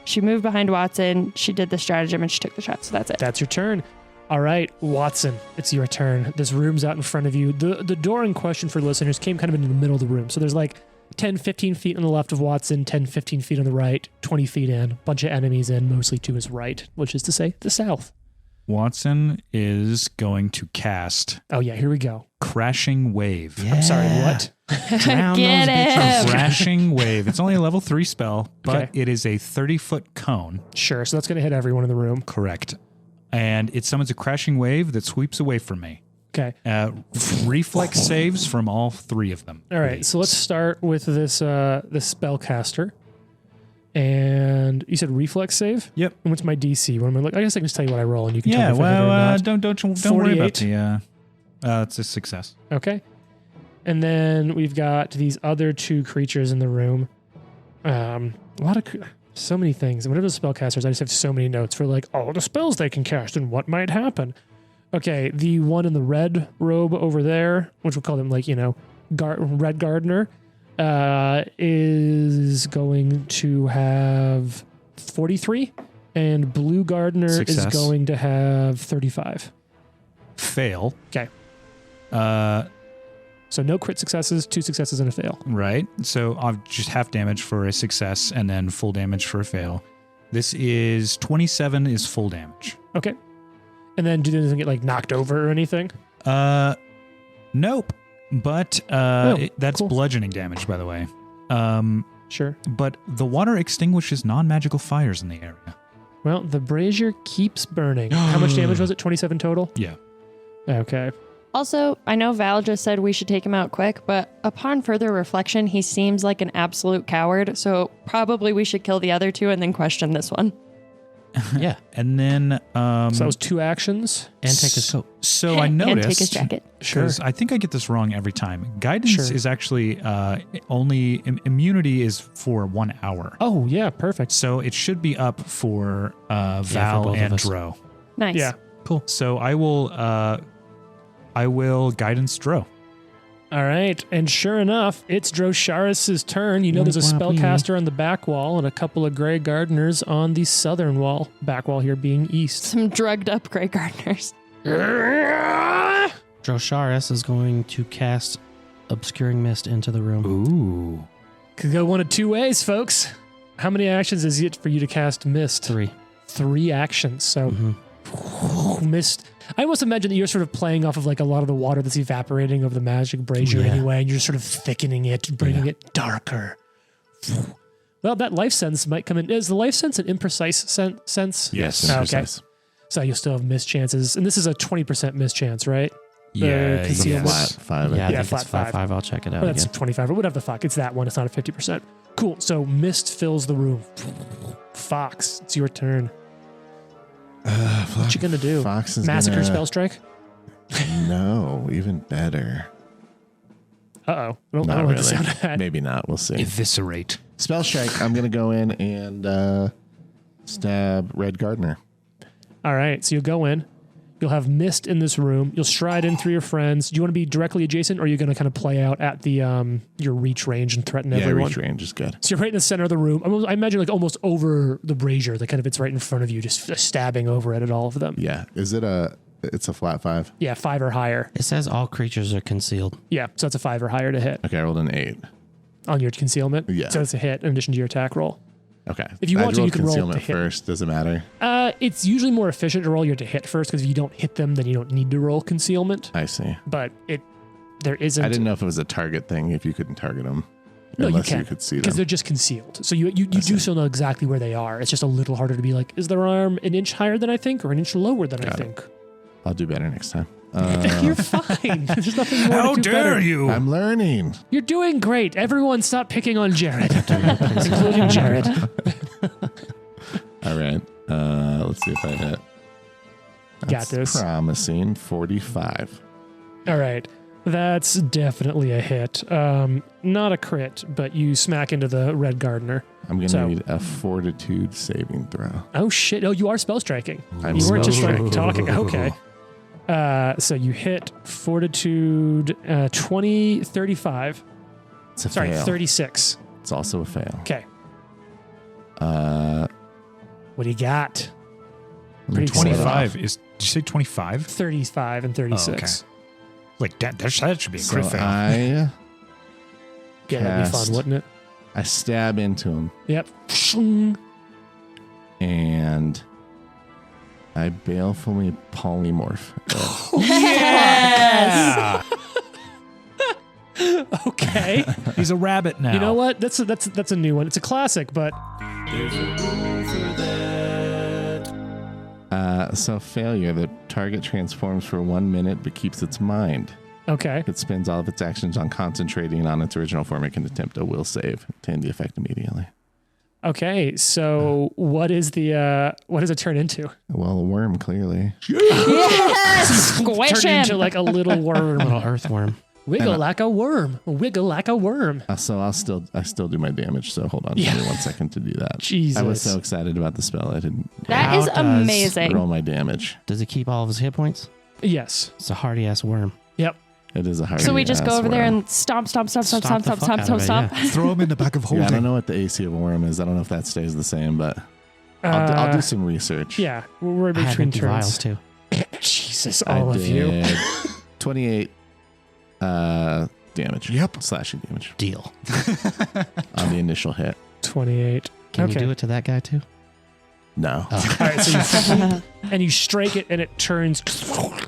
Speaker 3: she moved behind Watson, she did the stratagem, and she took the shot. So that's it.
Speaker 2: That's your turn. All right, Watson, it's your turn. This room's out in front of you. The door in question for listeners came kind of into the middle of the room. So there's like 10, 15 feet on the left of Watson, 10, 15 feet on the right, 20 feet in, bunch of enemies in, mostly to his right, which is to say the south.
Speaker 1: Watson is going to cast
Speaker 2: Oh, yeah, here we go.
Speaker 1: Crashing Wave.
Speaker 2: I'm sorry, what?
Speaker 5: Drown
Speaker 3: Get
Speaker 5: those bitches.
Speaker 3: him.
Speaker 1: Crashing Wave. It's only a level 3 spell, but
Speaker 2: Okay.
Speaker 1: it is a 30-foot cone.
Speaker 2: Sure, so that's going to hit everyone in the room.
Speaker 1: Correct. And it summons a crashing wave that sweeps away from me.
Speaker 2: Okay.
Speaker 1: Reflex saves from all 3 of them.
Speaker 2: All right, so let's start with this spellcaster. And you said reflex save?
Speaker 1: Yep.
Speaker 2: And what's my DC? What am I look? I guess I can just tell you what I roll, and you can
Speaker 1: Yeah,
Speaker 2: tell me if I hit it or
Speaker 1: well,
Speaker 2: not.
Speaker 1: don't worry about
Speaker 2: 48.
Speaker 1: the. It's a success.
Speaker 2: Okay. And then we've got these other 2 creatures in the room. So many things. And whatever the spellcasters, I just have so many notes for like all the spells they can cast and what might happen. Okay, the one in the red robe over there, which we'll call them like, Red Gardener, is going to have 43, and Blue Gardener
Speaker 1: Success.
Speaker 2: is going to have 35.
Speaker 1: Fail.
Speaker 2: Okay. So no crit successes, 2 successes, and a fail.
Speaker 1: Right. So I've just half damage for a success and then full damage for a fail. This is 27 is full damage.
Speaker 2: Okay. And then doesn't get like knocked over or anything?
Speaker 1: Nope. But that's
Speaker 2: cool.
Speaker 1: bludgeoning damage, by the way.
Speaker 2: Sure.
Speaker 1: But the water extinguishes non-magical fires in the area.
Speaker 2: Well, the brazier keeps burning. How much damage was it? 27 total?
Speaker 1: Yeah.
Speaker 2: Okay.
Speaker 3: Also, I know Val just said we should take him out quick, but upon further reflection, he seems like an absolute coward. So probably we should kill the other 2 and then question this one.
Speaker 5: Yeah.
Speaker 1: And then...
Speaker 2: so that was 2 actions.
Speaker 5: And take his coat.
Speaker 1: So I noticed...
Speaker 3: And take his jacket.
Speaker 2: Sure.
Speaker 1: Because I think I get this wrong every time. Guidance
Speaker 2: Sure.
Speaker 1: is actually only... immunity is for 1 hour.
Speaker 2: Oh, yeah. Perfect.
Speaker 1: So it should be up for Val
Speaker 5: both of
Speaker 1: and
Speaker 5: us.
Speaker 1: Dro.
Speaker 3: Nice.
Speaker 2: Yeah.
Speaker 5: Cool.
Speaker 1: So I will guidance Dro.
Speaker 2: All right. And sure enough, it's Drosharis' turn. You know there's a
Speaker 5: Wah, wah,
Speaker 2: spellcaster on the back wall and a couple of Grey Gardeners on the southern wall. Back wall here being east.
Speaker 3: Some drugged up Grey Gardeners.
Speaker 5: Drosharis is going to cast Obscuring Mist into the room.
Speaker 1: Ooh.
Speaker 2: Could go one of 2 ways, folks. How many actions is it for you to cast Mist?
Speaker 5: 3.
Speaker 2: 3 actions. So Mist. I almost imagine that you're sort of playing off of like a lot of the water that's evaporating over the magic brazier
Speaker 5: Yeah.
Speaker 2: anyway, and you're sort of thickening it, bringing it darker. Well, that life sense might come in. Is the life sense an imprecise sense?
Speaker 4: Yes.
Speaker 2: Okay.
Speaker 4: Precise.
Speaker 2: So you'll still have miss chances. And this is a 20% miss chance, right?
Speaker 1: Yeah.
Speaker 2: concealment.
Speaker 4: Flat 5.
Speaker 5: Yeah, I
Speaker 2: Yeah,
Speaker 5: think
Speaker 2: flat
Speaker 5: it's flat
Speaker 2: 5.
Speaker 5: 5. I'll check it out
Speaker 2: Well, that's
Speaker 5: again.
Speaker 2: 25 or whatever the fuck. It's that one. It's not a 50%. Cool. So mist fills the room. Fox, it's your turn. What you gonna do?
Speaker 4: Fox is
Speaker 2: Massacre
Speaker 4: gonna...
Speaker 2: spell strike?
Speaker 4: No, even better.
Speaker 2: Uh-oh. I don't
Speaker 4: Not
Speaker 2: like
Speaker 4: really.
Speaker 2: the sound of that.
Speaker 4: Maybe not. We'll see.
Speaker 1: Eviscerate.
Speaker 4: Spell strike. I'm going to go in and stab Red Gardener.
Speaker 2: All right. So you'll go in. You'll have mist in this room. You'll stride in through your friends. Do you want to be directly adjacent, or are you going to kind of play out at the your reach range and threaten everyone?
Speaker 4: Reach range is good.
Speaker 2: So you're right in the center of the room. I imagine like almost over the brazier. That kind of it's right in front of you, just stabbing over it at all of them.
Speaker 4: Yeah. Is it it's a flat 5?
Speaker 2: Yeah, 5 or higher.
Speaker 5: It says all creatures are concealed.
Speaker 2: Yeah, so that's a 5 or higher to hit
Speaker 4: Okay, I rolled an 8.
Speaker 2: on your concealment.
Speaker 4: Yeah.
Speaker 2: So it's a hit in addition to your attack roll.
Speaker 4: Okay.
Speaker 2: If you want to, you can roll
Speaker 4: concealment
Speaker 2: to hit.
Speaker 4: first. Does it matter?
Speaker 2: It's usually more efficient to roll your to hit first, because if you don't hit them, then you don't need to roll concealment.
Speaker 4: I see.
Speaker 2: But there isn't.
Speaker 4: I didn't know if it was a target thing, if you couldn't target them.
Speaker 2: No, you
Speaker 4: unless
Speaker 2: can,
Speaker 4: you could see
Speaker 2: because
Speaker 4: them.
Speaker 2: they're just concealed. So you do still know exactly where they are. It's just a little harder to be like, is their arm an inch higher than I think, or an inch lower than I
Speaker 4: Got it.
Speaker 2: think?
Speaker 4: I'll do better next time.
Speaker 2: You're fine. There's nothing more
Speaker 1: How
Speaker 2: to do
Speaker 1: dare
Speaker 2: better.
Speaker 1: you?
Speaker 4: I'm learning.
Speaker 2: You're doing great. Everyone stop picking on Jared, including Jared.
Speaker 4: All right. Let's see if I hit.
Speaker 2: Got
Speaker 4: That's
Speaker 2: this.
Speaker 4: promising. 45.
Speaker 2: All right. That's definitely a hit. Not a crit, but you smack into the Red Gardener.
Speaker 4: I'm going to
Speaker 2: So-
Speaker 4: need a fortitude saving throw.
Speaker 2: Oh, shit. Oh, you are spell striking.
Speaker 4: I'm
Speaker 2: You weren't just
Speaker 4: spell
Speaker 2: like talking. Okay. So you hit fortitude 35.
Speaker 4: It's a
Speaker 2: Sorry,
Speaker 4: fail.
Speaker 2: 36.
Speaker 4: It's also a fail.
Speaker 2: Okay.
Speaker 4: Uh,
Speaker 2: What do you got?
Speaker 4: let me
Speaker 2: Pretty
Speaker 4: pull it
Speaker 1: 25
Speaker 4: off.
Speaker 1: is. Did you say 25?
Speaker 2: 35 and 36.
Speaker 1: Like that should be a
Speaker 4: So
Speaker 1: crit fail.
Speaker 4: I
Speaker 2: Yeah, that'd be
Speaker 4: Cast.
Speaker 2: fun, wouldn't it?
Speaker 4: stab into him
Speaker 2: Yep.
Speaker 4: and I balefully polymorph.
Speaker 1: Yeah.
Speaker 2: Okay.
Speaker 1: He's a rabbit now.
Speaker 2: You know what? That's a new one. It's a classic, but
Speaker 4: So failure. The target transforms for 1 minute but keeps its mind.
Speaker 2: okay.
Speaker 4: It spends all of its actions on concentrating on its original form. It can attempt a will save to end the effect immediately.
Speaker 2: Okay, so what does it turn into?
Speaker 4: Well, a worm, clearly.
Speaker 3: Yes! Squish
Speaker 2: Turn into
Speaker 3: him.
Speaker 2: like a little worm.
Speaker 5: Little earthworm.
Speaker 2: Wiggle like a worm. Wiggle like a worm.
Speaker 4: So I still do my damage. So hold on, give me 1 second to do that.
Speaker 2: Jesus.
Speaker 4: I was so excited about the spell, I didn't
Speaker 3: That is
Speaker 5: How does-
Speaker 3: amazing.
Speaker 4: roll my damage.
Speaker 5: Does it keep all of his hit points?
Speaker 2: Yes.
Speaker 5: It's a hardy ass worm.
Speaker 2: Yep.
Speaker 4: It is a hard.
Speaker 3: So we just go over there and stomp.
Speaker 5: Stomp the fuck out of it, yeah.
Speaker 1: Throw him in the back of
Speaker 4: Yeah,
Speaker 1: holding.
Speaker 4: I don't know what the AC of a worm is. I don't know if that stays the same, but I'll do some research.
Speaker 2: Yeah, we're
Speaker 5: I have
Speaker 2: between
Speaker 5: empty
Speaker 2: turns.
Speaker 5: vials too.
Speaker 2: Jesus,
Speaker 4: I
Speaker 2: all of you.
Speaker 4: did 28 damage.
Speaker 1: Yep.
Speaker 4: Slashing damage
Speaker 5: Deal.
Speaker 4: on the initial hit.
Speaker 2: 28.
Speaker 5: Can
Speaker 2: Okay.
Speaker 5: you do it to that guy too?
Speaker 4: No.
Speaker 5: Oh.
Speaker 2: All right, so you and you strike it, and it turns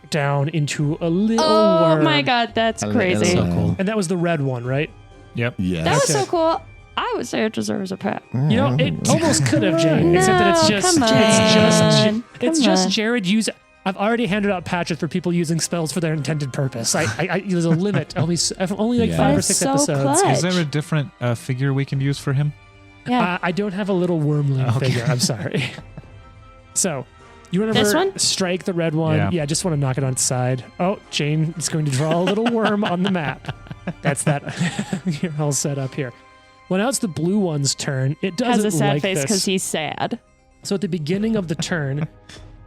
Speaker 2: down into a little
Speaker 3: Oh
Speaker 2: worm.
Speaker 3: my god, that's crazy.
Speaker 5: So cool.
Speaker 2: And that was the red one, right?
Speaker 1: Yep.
Speaker 4: Yeah.
Speaker 3: That was
Speaker 2: Okay.
Speaker 3: so cool. I would say it deserves a pat.
Speaker 2: You know, it almost could have, Jane, except that it's just
Speaker 3: come on.
Speaker 2: it's
Speaker 3: Come
Speaker 2: just
Speaker 3: on.
Speaker 2: Jared use. I've already handed out patches for people using spells for their intended purpose. There's a limit. Only like
Speaker 4: Yeah.
Speaker 2: 5 or
Speaker 3: That's
Speaker 2: 6
Speaker 3: so
Speaker 2: episodes.
Speaker 3: clutch.
Speaker 1: Is there a different figure we can use for him?
Speaker 3: Yeah.
Speaker 2: I don't have a little wormling
Speaker 1: Okay.
Speaker 2: figure. I'm sorry. So, you want
Speaker 3: This
Speaker 2: to
Speaker 3: one?
Speaker 2: strike the red one?
Speaker 1: Yeah.
Speaker 2: Just want to knock it on its side. Oh, Jane is going to draw a little worm on the map. That's that. You're all set up here. Well, now it's the blue one's turn. It doesn't
Speaker 3: Has a sad
Speaker 2: like
Speaker 3: face
Speaker 2: this.
Speaker 3: because he's sad.
Speaker 2: So at the beginning of the turn,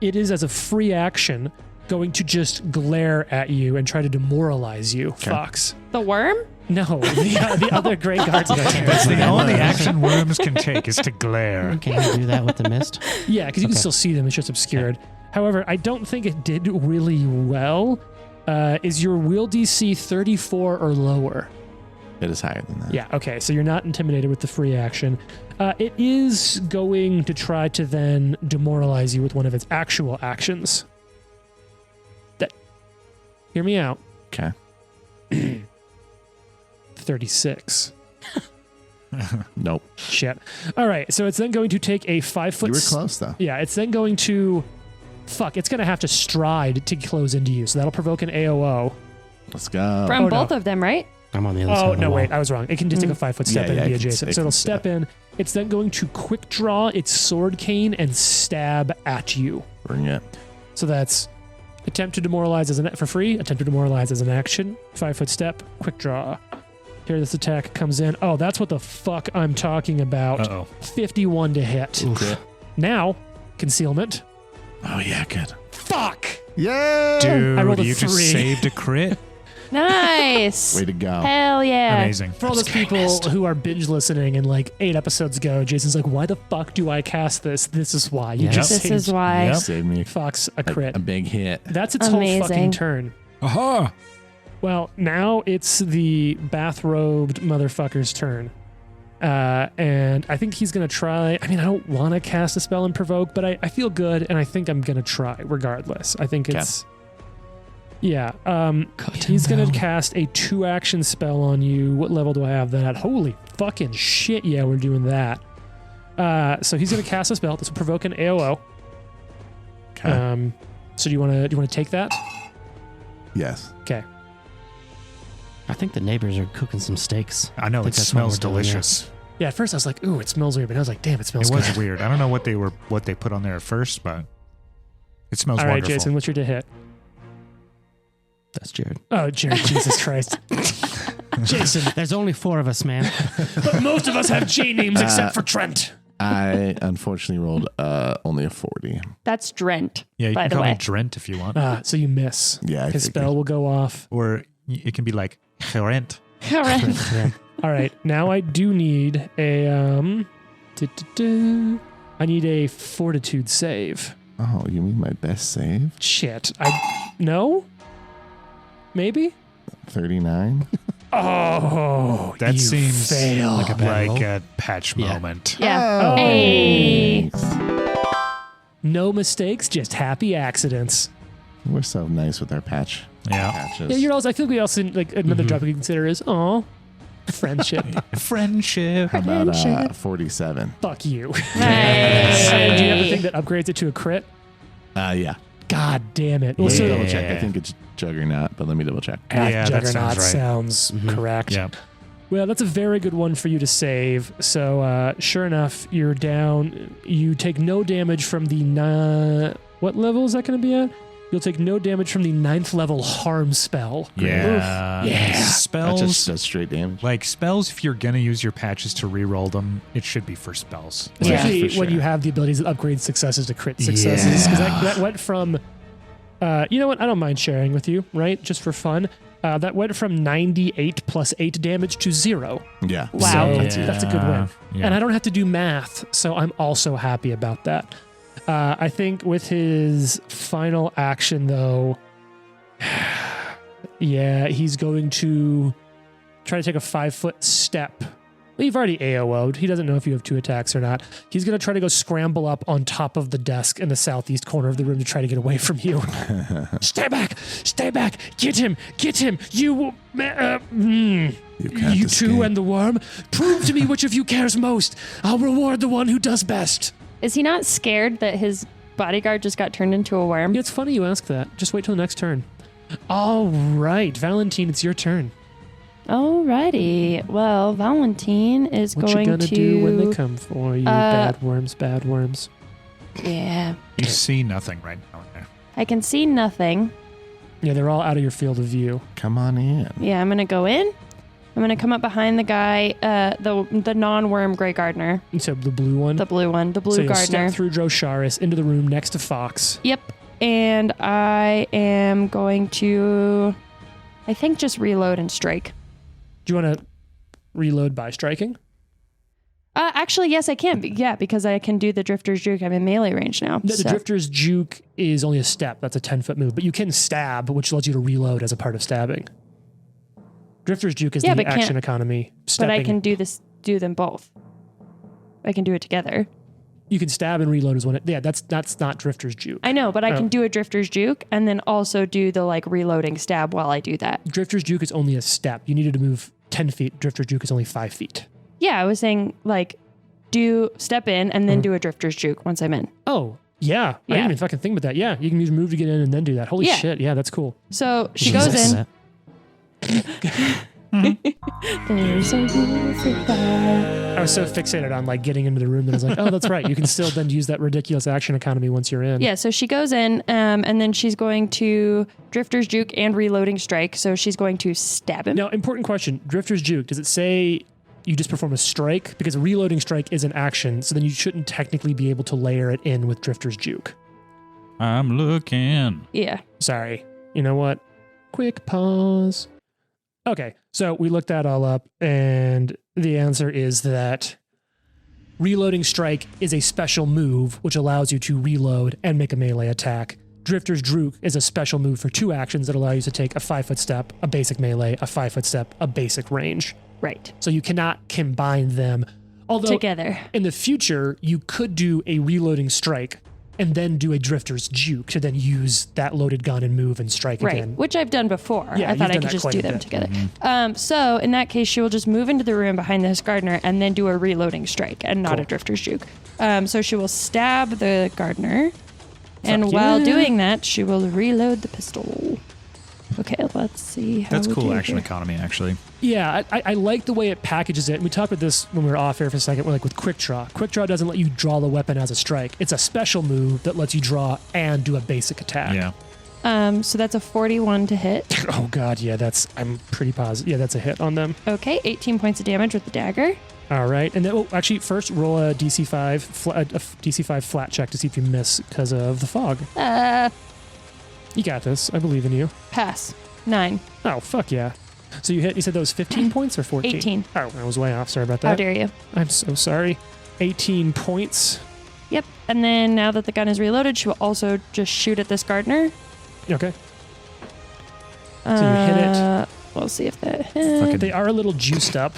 Speaker 2: it is as a free action going to just glare at you and try to demoralize you, Fox.
Speaker 3: The worm?
Speaker 2: No, the other Grey Guards.
Speaker 1: That's the only action worms can take is to glare.
Speaker 5: Can you do that with the mist?
Speaker 2: Yeah, because you can
Speaker 5: Okay.
Speaker 2: still see them. It's just obscured. However, I don't think it did really well. Is your will DC 34 or lower?
Speaker 4: It is higher than that.
Speaker 2: Yeah, okay. So you're not intimidated with the free action. It is going to try to then demoralize you with one of its actual actions. Hear me out.
Speaker 4: Okay.
Speaker 2: 36.
Speaker 4: Nope.
Speaker 2: Shit. All right. So it's then going to take a 5 foot.
Speaker 4: You were close though.
Speaker 2: Yeah. It's then going to. Fuck. It's going to have to stride to close into you. So that'll provoke an AOO.
Speaker 4: Let's go.
Speaker 3: From
Speaker 2: no.
Speaker 3: both of them, right?
Speaker 5: I'm on the other side
Speaker 2: Oh,
Speaker 5: of the
Speaker 2: no,
Speaker 5: wall.
Speaker 2: wait. I was wrong. It can just take a 5 foot step
Speaker 4: Yeah,
Speaker 2: in
Speaker 4: yeah,
Speaker 2: and be
Speaker 4: it can-
Speaker 2: adjacent.
Speaker 4: it
Speaker 2: So it'll
Speaker 4: can
Speaker 2: step in. It's then going to quick draw its sword cane and stab at you.
Speaker 4: Bring it.
Speaker 2: So that's attempt to demoralize as for free, attempt to demoralize as an action, 5 foot step, quick draw. Here this attack comes in. Oh, that's what the fuck I'm talking about.
Speaker 1: Uh-oh.
Speaker 2: 51 to hit.
Speaker 5: Oof.
Speaker 2: Now, concealment.
Speaker 4: Oh yeah, good.
Speaker 2: Fuck!
Speaker 4: Yeah.
Speaker 2: I rolled
Speaker 1: Dude,
Speaker 2: a
Speaker 1: you
Speaker 2: 3.
Speaker 1: just saved a crit.
Speaker 3: Nice.
Speaker 4: Way to go.
Speaker 3: Hell yeah.
Speaker 1: Amazing.
Speaker 2: For all those people who are binge listening and like 8 episodes ago, Jason's like, why the fuck do I cast this? This is why. You
Speaker 5: Yep.
Speaker 2: just
Speaker 3: This
Speaker 2: saved
Speaker 3: is why.
Speaker 1: Yep.
Speaker 4: Saved me
Speaker 2: Fox a
Speaker 4: like,
Speaker 2: crit.
Speaker 4: a big hit.
Speaker 2: That's its whole fucking
Speaker 3: Amazing.
Speaker 2: turn.
Speaker 1: Aha!
Speaker 2: Well, now it's the bathrobed motherfucker's turn. And I think he's going to try. I mean, I don't want to cast a spell and provoke, but I feel good, and I think I'm going to try regardless. I think it's. Yeah. He's going to cast a 2-action spell on you. What level do I have that at? Holy fucking shit. Yeah, we're doing that. So he's going to cast a spell. This will provoke an AOO.
Speaker 4: Okay.
Speaker 2: So do you want to take that?
Speaker 4: Yes.
Speaker 2: Okay.
Speaker 5: I think the neighbors are cooking some steaks.
Speaker 1: I know,
Speaker 5: I
Speaker 1: it
Speaker 5: think that's what
Speaker 1: smells
Speaker 5: we're doing, yeah.
Speaker 1: delicious.
Speaker 2: Yeah, at first I was like, ooh, it smells weird, but I was like, damn, it smells
Speaker 1: It was
Speaker 2: good.
Speaker 1: weird. I don't know what they put on there at first, but it smells
Speaker 2: All right,
Speaker 1: wonderful.
Speaker 2: Jason, what's your to hit?
Speaker 5: That's Jared.
Speaker 2: Oh, Jared, Jesus Christ. Jason,
Speaker 5: There's only 4 of us, man.
Speaker 2: but most of us have J names except for Trent.
Speaker 4: I unfortunately rolled only a 40.
Speaker 3: That's Drent.
Speaker 1: Yeah, you
Speaker 3: by
Speaker 1: can
Speaker 3: the
Speaker 1: call
Speaker 3: way.
Speaker 1: me Drent if you want.
Speaker 2: So you miss.
Speaker 4: Yeah, I
Speaker 2: His
Speaker 4: figured.
Speaker 2: spell will go off.
Speaker 1: Or it can be like Gerent.
Speaker 3: Correct.
Speaker 5: Yeah.
Speaker 2: All right, now I do need a I need a fortitude save.
Speaker 4: Oh, you mean my best save?
Speaker 2: Shit. No? Maybe?
Speaker 4: 39?
Speaker 2: Oh,
Speaker 1: That
Speaker 2: you
Speaker 1: seems
Speaker 2: fail.
Speaker 5: like a bad
Speaker 1: Like
Speaker 5: roll.
Speaker 1: a patch
Speaker 5: Yeah.
Speaker 1: moment.
Speaker 3: Yeah.
Speaker 4: Oh.
Speaker 3: Hey.
Speaker 2: No mistakes, just happy accidents.
Speaker 4: We're so nice with our patches.
Speaker 1: Yeah.
Speaker 2: Yeah, you're also. I feel we also like another drop we can consider is friendship.
Speaker 1: Friendship.
Speaker 4: How about
Speaker 3: Friendship.
Speaker 4: 47?
Speaker 2: Fuck you.
Speaker 3: Nice.
Speaker 2: And do you have the thing that upgrades it to a crit?
Speaker 4: Yeah.
Speaker 2: God damn it. Well,
Speaker 4: Let me
Speaker 2: so
Speaker 4: double check. I think it's Juggernaut, but let me double check.
Speaker 1: Yeah, that
Speaker 2: Juggernaut
Speaker 1: sounds right.
Speaker 2: sounds
Speaker 5: Mhm.
Speaker 2: correct.
Speaker 1: Yeah.
Speaker 2: Well, that's a very good one for you to save. So, sure enough, you're down. You take no damage from the... What level is that going to be at? You'll take no damage from the 9th level harm spell.
Speaker 1: Yeah.
Speaker 2: Yeah.
Speaker 1: Spells.
Speaker 4: That's just straight damage.
Speaker 1: Like spells, if you're going to use your patches to reroll them, it should be for spells.
Speaker 2: Especially
Speaker 4: for
Speaker 2: when
Speaker 4: sure.
Speaker 2: you have the abilities that upgrade successes to crit successes. Because that went from... you know what? I don't mind sharing with you, right? Just for fun. That went from 98 plus 8 damage to 0.
Speaker 4: Yeah.
Speaker 3: Wow.
Speaker 2: So that's a good win.
Speaker 1: Yeah.
Speaker 2: And I don't have to do math, so I'm also happy about that. I think with his final action, though, yeah, he's going to try to take a 5-foot step. Well, you've already AO'd. He doesn't know if you have 2 attacks or not. He's going to try to go scramble up on top of the desk in the southeast corner of the room to try to get away from you. Stay back! Stay back! Get him! Get him! You two and the worm, prove to me which of you cares most. I'll reward the one who does best.
Speaker 3: Is he not scared that his bodyguard just got turned into a worm?
Speaker 2: Yeah, it's funny you ask that. Just wait till the next turn. All right, Valentine, it's your turn.
Speaker 3: Alrighty. Well, Valentine is
Speaker 2: What
Speaker 3: going
Speaker 2: you gonna
Speaker 3: to
Speaker 2: do when they come for you, bad worms, bad worms?
Speaker 3: Yeah.
Speaker 1: You see nothing right now.
Speaker 3: I can see nothing.
Speaker 2: Yeah, they're all out of your field of view.
Speaker 4: Come on in.
Speaker 3: Yeah, I'm gonna go in. I'm gonna come up behind the guy, the non-worm Grey Gardener,
Speaker 2: So the blue one.
Speaker 3: the blue one, the blue
Speaker 2: so you'll
Speaker 3: gardener.
Speaker 2: step through Drosharis into the room next to Fox.
Speaker 3: Yep. And I am going to, I think, just reload and strike.
Speaker 2: Do you want to reload by striking?
Speaker 3: Actually, yes, I can. Yeah, because I can do the Drifter's Juke. I'm in melee range now.
Speaker 2: The
Speaker 3: so.
Speaker 2: Drifter's Juke is only a step. That's a 10-foot move. But you can stab, which allows you to reload as a part of stabbing. Drifter's Juke is
Speaker 3: Yeah,
Speaker 2: the
Speaker 3: but can't-
Speaker 2: action economy.
Speaker 3: But
Speaker 2: Stepping.
Speaker 3: I can do them both. I can do it together.
Speaker 2: You can stab and reload as one. Yeah, that's not Drifter's Juke.
Speaker 3: I know, but I
Speaker 2: Oh.
Speaker 3: can do a Drifter's Juke and then also do the reloading stab while I do that.
Speaker 2: Drifter's Juke is only a step. You needed to move 10 feet. Drifter's Juke is only 5 feet.
Speaker 3: Yeah, I was saying do step in and then do a Drifter's Juke once I'm in.
Speaker 2: Oh, yeah. I didn't even fucking think about that. Yeah, you can use move to get in and then do that. Holy
Speaker 3: Yeah.
Speaker 2: shit. Yeah, that's cool.
Speaker 3: So she
Speaker 5: Jesus.
Speaker 3: goes in. There's a wolf above.
Speaker 2: I was so fixated on getting into the room that I was like, oh, that's right. You can still then use that ridiculous action economy once you're in.
Speaker 3: Yeah, so she goes in and then she's going to Drifter's Juke and Reloading Strike. So she's going to stab him.
Speaker 2: Now, important question. Drifter's Juke, does it say you just perform a strike? Because a reloading strike is an action, so then you shouldn't technically be able to layer it in with Drifter's Juke.
Speaker 1: I'm looking.
Speaker 3: Yeah.
Speaker 2: Sorry. You know what? Quick pause. Okay, so we looked that all up, and the answer is that Reloading Strike is a special move which allows you to reload and make a melee attack. Drifter's Juke is a special move for 2 actions that allow you to take a 5-foot step, a basic melee, a 5-foot step, a basic range.
Speaker 3: Right.
Speaker 2: So you cannot combine them. Although
Speaker 3: Together.
Speaker 2: in the future, you could do a Reloading Strike and then do a Drifter's Juke to then use that loaded gun and move and strike
Speaker 3: Right.
Speaker 2: again.
Speaker 3: Which I've done before.
Speaker 2: Yeah,
Speaker 3: I
Speaker 2: you've
Speaker 3: thought I
Speaker 2: done
Speaker 3: could
Speaker 2: that
Speaker 3: just
Speaker 2: quite
Speaker 3: do
Speaker 2: a
Speaker 3: them
Speaker 2: bit.
Speaker 3: together. So in that case, she will just move into the room behind this gardener and then do a Reloading Strike and not a Drifter's Juke. So she will stab the gardener. And
Speaker 2: Fuck
Speaker 3: while
Speaker 2: yeah.
Speaker 3: doing that, she will reload the pistol. Okay, let's see how
Speaker 1: That's
Speaker 3: we
Speaker 1: cool
Speaker 3: do
Speaker 1: action
Speaker 3: here.
Speaker 1: economy, actually.
Speaker 2: Yeah, I like the way it packages it. And we talked about this when we were off air for a second. We're with Quick Draw. Quick Draw doesn't let you draw the weapon as a strike. It's a special move that lets you draw and do a basic attack.
Speaker 1: Yeah.
Speaker 3: So that's a 41 to hit.
Speaker 2: Oh God, yeah, I'm pretty positive. Yeah, that's a hit on them.
Speaker 3: Okay, 18 points of damage with the dagger.
Speaker 2: All right, and then actually first roll a DC5 flat check to see if you miss because of the fog. You got this. I believe in you.
Speaker 3: Pass. 9.
Speaker 2: Oh fuck yeah! So you hit. You said those 15 points or 14?
Speaker 3: 18.
Speaker 2: Oh, I was way off. Sorry about that.
Speaker 3: How dare you?
Speaker 2: I'm so sorry. 18 points.
Speaker 3: Yep. And then now that the gun is reloaded, she will also just shoot at this gardener.
Speaker 2: Okay. So you hit it.
Speaker 3: We'll see if that hits.
Speaker 2: They are a little juiced up.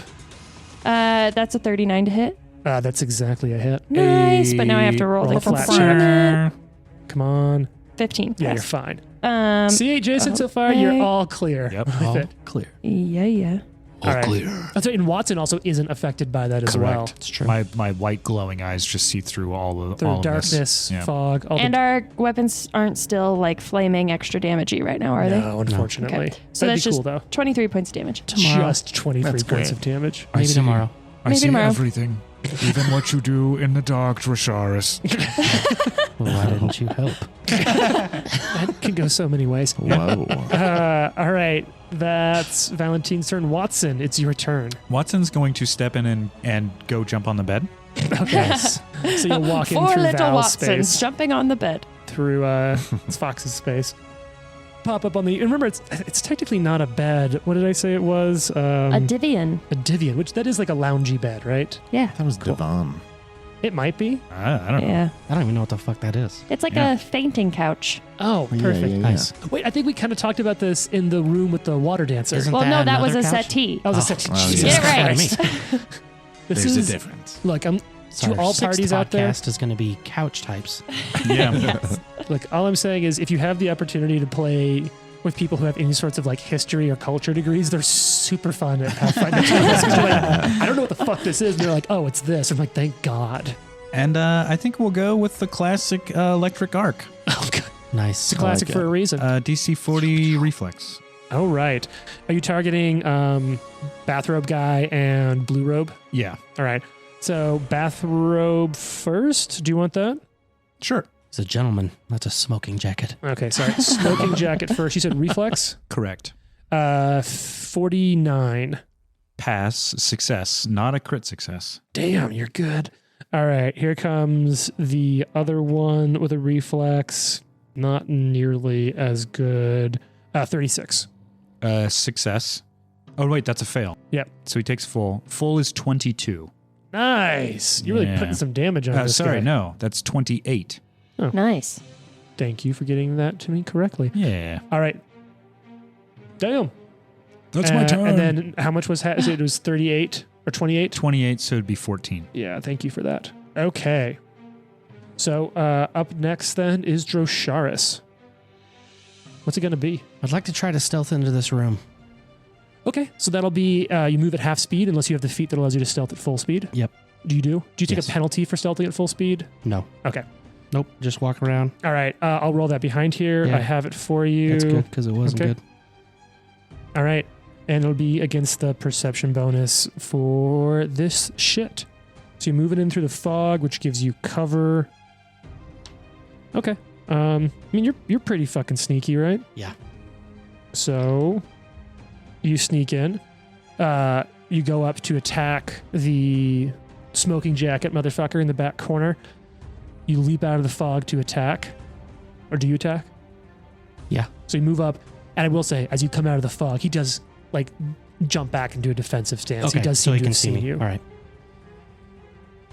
Speaker 3: That's a 39 to hit.
Speaker 2: That's exactly a hit.
Speaker 3: Nice, but now I have to roll
Speaker 2: Roll
Speaker 3: the
Speaker 2: a flat
Speaker 3: component.
Speaker 2: Come on.
Speaker 3: 15.
Speaker 2: Yeah, you're
Speaker 3: Pass.
Speaker 2: fine. See, Jason, so far you're
Speaker 3: okay.
Speaker 2: all clear.
Speaker 1: Yep.
Speaker 2: with
Speaker 5: All
Speaker 2: it.
Speaker 5: clear.
Speaker 3: Yeah.
Speaker 2: All right. That's right. And Watson also isn't affected by that as well.
Speaker 1: Correct.
Speaker 5: It's true.
Speaker 1: My white glowing eyes just see through all
Speaker 2: Through
Speaker 1: of
Speaker 2: darkness,
Speaker 1: this. Yeah.
Speaker 2: fog, all
Speaker 3: And
Speaker 2: the
Speaker 3: our weapons aren't still like flaming extra damagey right now, are they?
Speaker 2: No, unfortunately.
Speaker 3: Okay. So
Speaker 2: That'd
Speaker 3: that's
Speaker 2: be
Speaker 3: just
Speaker 2: cool though.
Speaker 3: 23 points damage.
Speaker 5: Tomorrow.
Speaker 2: Just 23
Speaker 4: That's
Speaker 2: points
Speaker 4: great.
Speaker 2: of damage.
Speaker 1: I
Speaker 5: Maybe
Speaker 1: see.
Speaker 5: tomorrow.
Speaker 1: I
Speaker 3: Maybe
Speaker 1: see
Speaker 3: tomorrow.
Speaker 1: everything, even what you do in the dark, Drasharis.
Speaker 5: Why didn't you help?
Speaker 2: That can go so many ways.
Speaker 4: Whoa.
Speaker 2: All right. That's Valentine's turn. Watson, it's your turn.
Speaker 1: Watson's going to step in and go jump on the bed.
Speaker 2: Okay. So you'll walk in
Speaker 3: Four
Speaker 2: through
Speaker 3: little
Speaker 2: Val's
Speaker 3: Watsons
Speaker 2: space,
Speaker 3: jumping on the bed.
Speaker 2: through it's Fox's space. Pop up on the. And remember, it's technically not a bed. What did I say it was?
Speaker 3: A Divian.
Speaker 2: A divan, which that is like a loungy bed, right?
Speaker 3: Yeah.
Speaker 4: That was divan.
Speaker 2: It might be.
Speaker 1: I don't know.
Speaker 3: Yeah.
Speaker 5: I don't even know what the fuck that is.
Speaker 3: It's like
Speaker 1: Yeah.
Speaker 3: a fainting couch.
Speaker 2: Oh,
Speaker 4: Yeah,
Speaker 2: perfect.
Speaker 4: yeah, yeah.
Speaker 5: Nice.
Speaker 2: Wait, I think we kind of talked about this in the room with the water dancer.
Speaker 5: Isn't
Speaker 3: Well, no, that was a
Speaker 5: another couch?
Speaker 3: settee.
Speaker 2: That was a
Speaker 5: Oh,
Speaker 2: section.
Speaker 4: oh,
Speaker 2: Jesus
Speaker 4: yeah.
Speaker 3: Get it right.
Speaker 2: Christ. This
Speaker 1: There's
Speaker 2: is
Speaker 1: a difference.
Speaker 2: look. I'm
Speaker 5: So
Speaker 2: to
Speaker 5: our
Speaker 2: all
Speaker 5: sixth
Speaker 2: parties out there.
Speaker 5: podcast is going to be couch types.
Speaker 1: Yeah.
Speaker 3: Yes.
Speaker 2: Look, all I'm saying is, if you have the opportunity to play with people who have any sorts of like history or culture degrees, they're super fun at Pathfinder tables. 'Cause you're like, I don't know what the fuck this is, and they're like, oh, it's this. I'm like, thank God.
Speaker 1: And I think we'll go with the classic electric arc.
Speaker 2: Oh God,
Speaker 5: Nice.
Speaker 2: it's a classic
Speaker 4: like
Speaker 2: for a reason.
Speaker 1: DC 40 reflex.
Speaker 2: Oh right. Are you targeting bathrobe guy and blue robe?
Speaker 1: Yeah.
Speaker 2: All right. So bathrobe first. Do you want that?
Speaker 1: Sure.
Speaker 5: He's a gentleman. That's a smoking jacket.
Speaker 2: Okay, sorry. Smoking jacket first. You said reflex.
Speaker 1: Correct.
Speaker 2: 49.
Speaker 1: Pass, success, not a crit success.
Speaker 2: Damn, you're good. All right, here comes the other one with a reflex. Not nearly as good. 36.
Speaker 1: Success. Oh, wait, that's a fail.
Speaker 2: Yep.
Speaker 1: So he takes full. Full is 22.
Speaker 2: Nice. You're really
Speaker 1: Yeah.
Speaker 2: putting some damage on this
Speaker 1: Sorry,
Speaker 2: guy.
Speaker 1: no, that's 28.
Speaker 3: Nice.
Speaker 2: Thank you for getting that to me correctly.
Speaker 1: Yeah.
Speaker 2: All right. Damn.
Speaker 1: That's my turn.
Speaker 2: And then how much was it? Was 38 or 28?
Speaker 1: 28, so it'd be 14.
Speaker 2: Yeah, thank you for that. Okay. So up next then is Drosharis. What's it going to be?
Speaker 5: I'd like to try to stealth into this room.
Speaker 2: Okay, so that'll be you move at half speed unless you have the feat that allows you to stealth at full speed.
Speaker 5: Yep.
Speaker 2: Do you do? Do you take
Speaker 5: Yes.
Speaker 2: a penalty for stealthing at full speed?
Speaker 5: No.
Speaker 2: Okay.
Speaker 5: Nope. Just walk around.
Speaker 2: All right, I'll roll that behind here.
Speaker 5: Yeah.
Speaker 2: I have it for you.
Speaker 5: That's good because it wasn't
Speaker 2: Okay.
Speaker 5: good.
Speaker 2: All right, and it'll be against the perception bonus for this shit. So you move it in through the fog, which gives you cover. Okay. I mean, you're pretty fucking sneaky, right?
Speaker 5: Yeah.
Speaker 2: So you sneak in. You go up to attack the smoking jacket motherfucker in the back corner. You leap out of the fog to attack. Or do you attack?
Speaker 5: Yeah.
Speaker 2: So you move up, and I will say, as you come out of the fog, he does like jump back into a defensive stance.
Speaker 5: Okay.
Speaker 2: He does
Speaker 5: so
Speaker 2: seem
Speaker 5: he
Speaker 2: to
Speaker 5: can
Speaker 2: have
Speaker 5: see
Speaker 2: seen
Speaker 5: me.
Speaker 2: you.
Speaker 5: All right.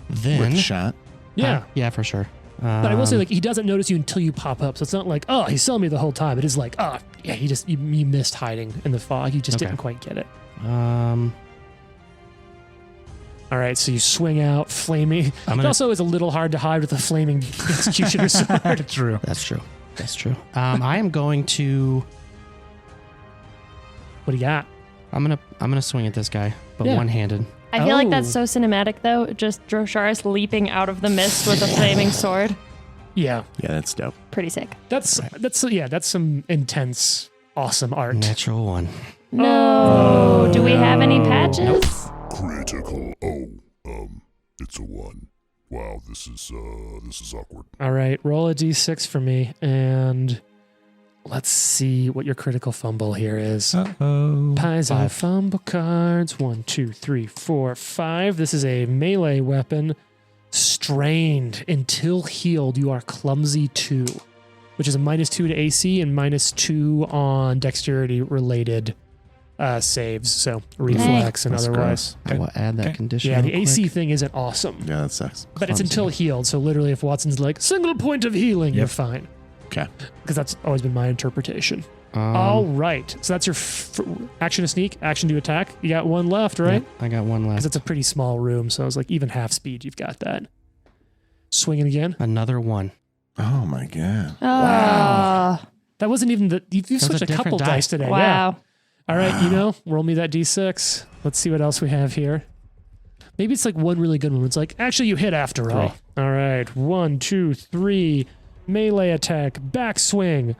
Speaker 5: Then.
Speaker 4: With shot.
Speaker 2: Yeah.
Speaker 5: Yeah, for sure.
Speaker 2: But I will say, like, he doesn't notice you until you pop up. So it's not like, oh, he saw me the whole time. It is like, oh, yeah, you missed hiding in the fog. You just
Speaker 5: Okay.
Speaker 2: didn't quite get it.
Speaker 5: All
Speaker 2: All right, so you swing out, flaming.
Speaker 5: I'm
Speaker 2: It
Speaker 5: gonna-
Speaker 2: also is a little hard to hide with a flaming executioner sword.
Speaker 1: True.
Speaker 5: That's true. That's true. I am going to.
Speaker 2: What do you got?
Speaker 5: I'm gonna swing at this guy, but
Speaker 2: Yeah.
Speaker 5: one-handed.
Speaker 3: I feel like that's
Speaker 2: Oh.
Speaker 3: so cinematic, though. Just Drosharis leaping out of the mist with a flaming sword.
Speaker 2: Yeah,
Speaker 4: Yeah, that's dope.
Speaker 3: Pretty sick.
Speaker 2: that's some intense, awesome art.
Speaker 5: Natural one.
Speaker 3: No. Do we have any patches?
Speaker 6: Critical. Oh, it's a 1. Wow, this is awkward.
Speaker 2: All right, roll a d6 for me, and let's see what your critical fumble here is.
Speaker 1: Uh-oh.
Speaker 2: Pies on
Speaker 5: 5.
Speaker 2: fumble cards. 1, 2, 3, 4, 5. This is a melee weapon. Strained until healed. You are clumsy 2, which is a -2 to AC and -2 on dexterity related saves. So reflex and
Speaker 4: That's
Speaker 2: otherwise.
Speaker 5: I will add that
Speaker 1: Okay.
Speaker 5: condition.
Speaker 2: Yeah, the
Speaker 5: real
Speaker 2: AC
Speaker 5: quick.
Speaker 2: thing isn't awesome.
Speaker 4: Yeah, that sucks.
Speaker 2: But it's
Speaker 5: Clumsy.
Speaker 2: until healed. So literally, if Watson's like, single point of healing, you're
Speaker 1: Yep.
Speaker 2: fine.
Speaker 4: Okay.
Speaker 2: Because that's always been my interpretation. All right. So that's your action to sneak, action to attack. You got one left, right?
Speaker 5: Yep, I got one
Speaker 2: Because
Speaker 5: left.
Speaker 2: it's a pretty small room. So I was like, even half speed, you've got that. Swinging again.
Speaker 5: Another one.
Speaker 4: Oh my god.
Speaker 3: Wow.
Speaker 2: That wasn't even the. You
Speaker 5: was
Speaker 2: switched
Speaker 5: a
Speaker 2: a couple
Speaker 5: different
Speaker 2: dice
Speaker 5: die.
Speaker 2: today.
Speaker 3: Wow.
Speaker 2: All right, roll me that d6. Let's see what else we have here. Maybe it's like one really good one. It's like, actually, you hit after all. All right, 1, 2, 3. Melee attack, backswing.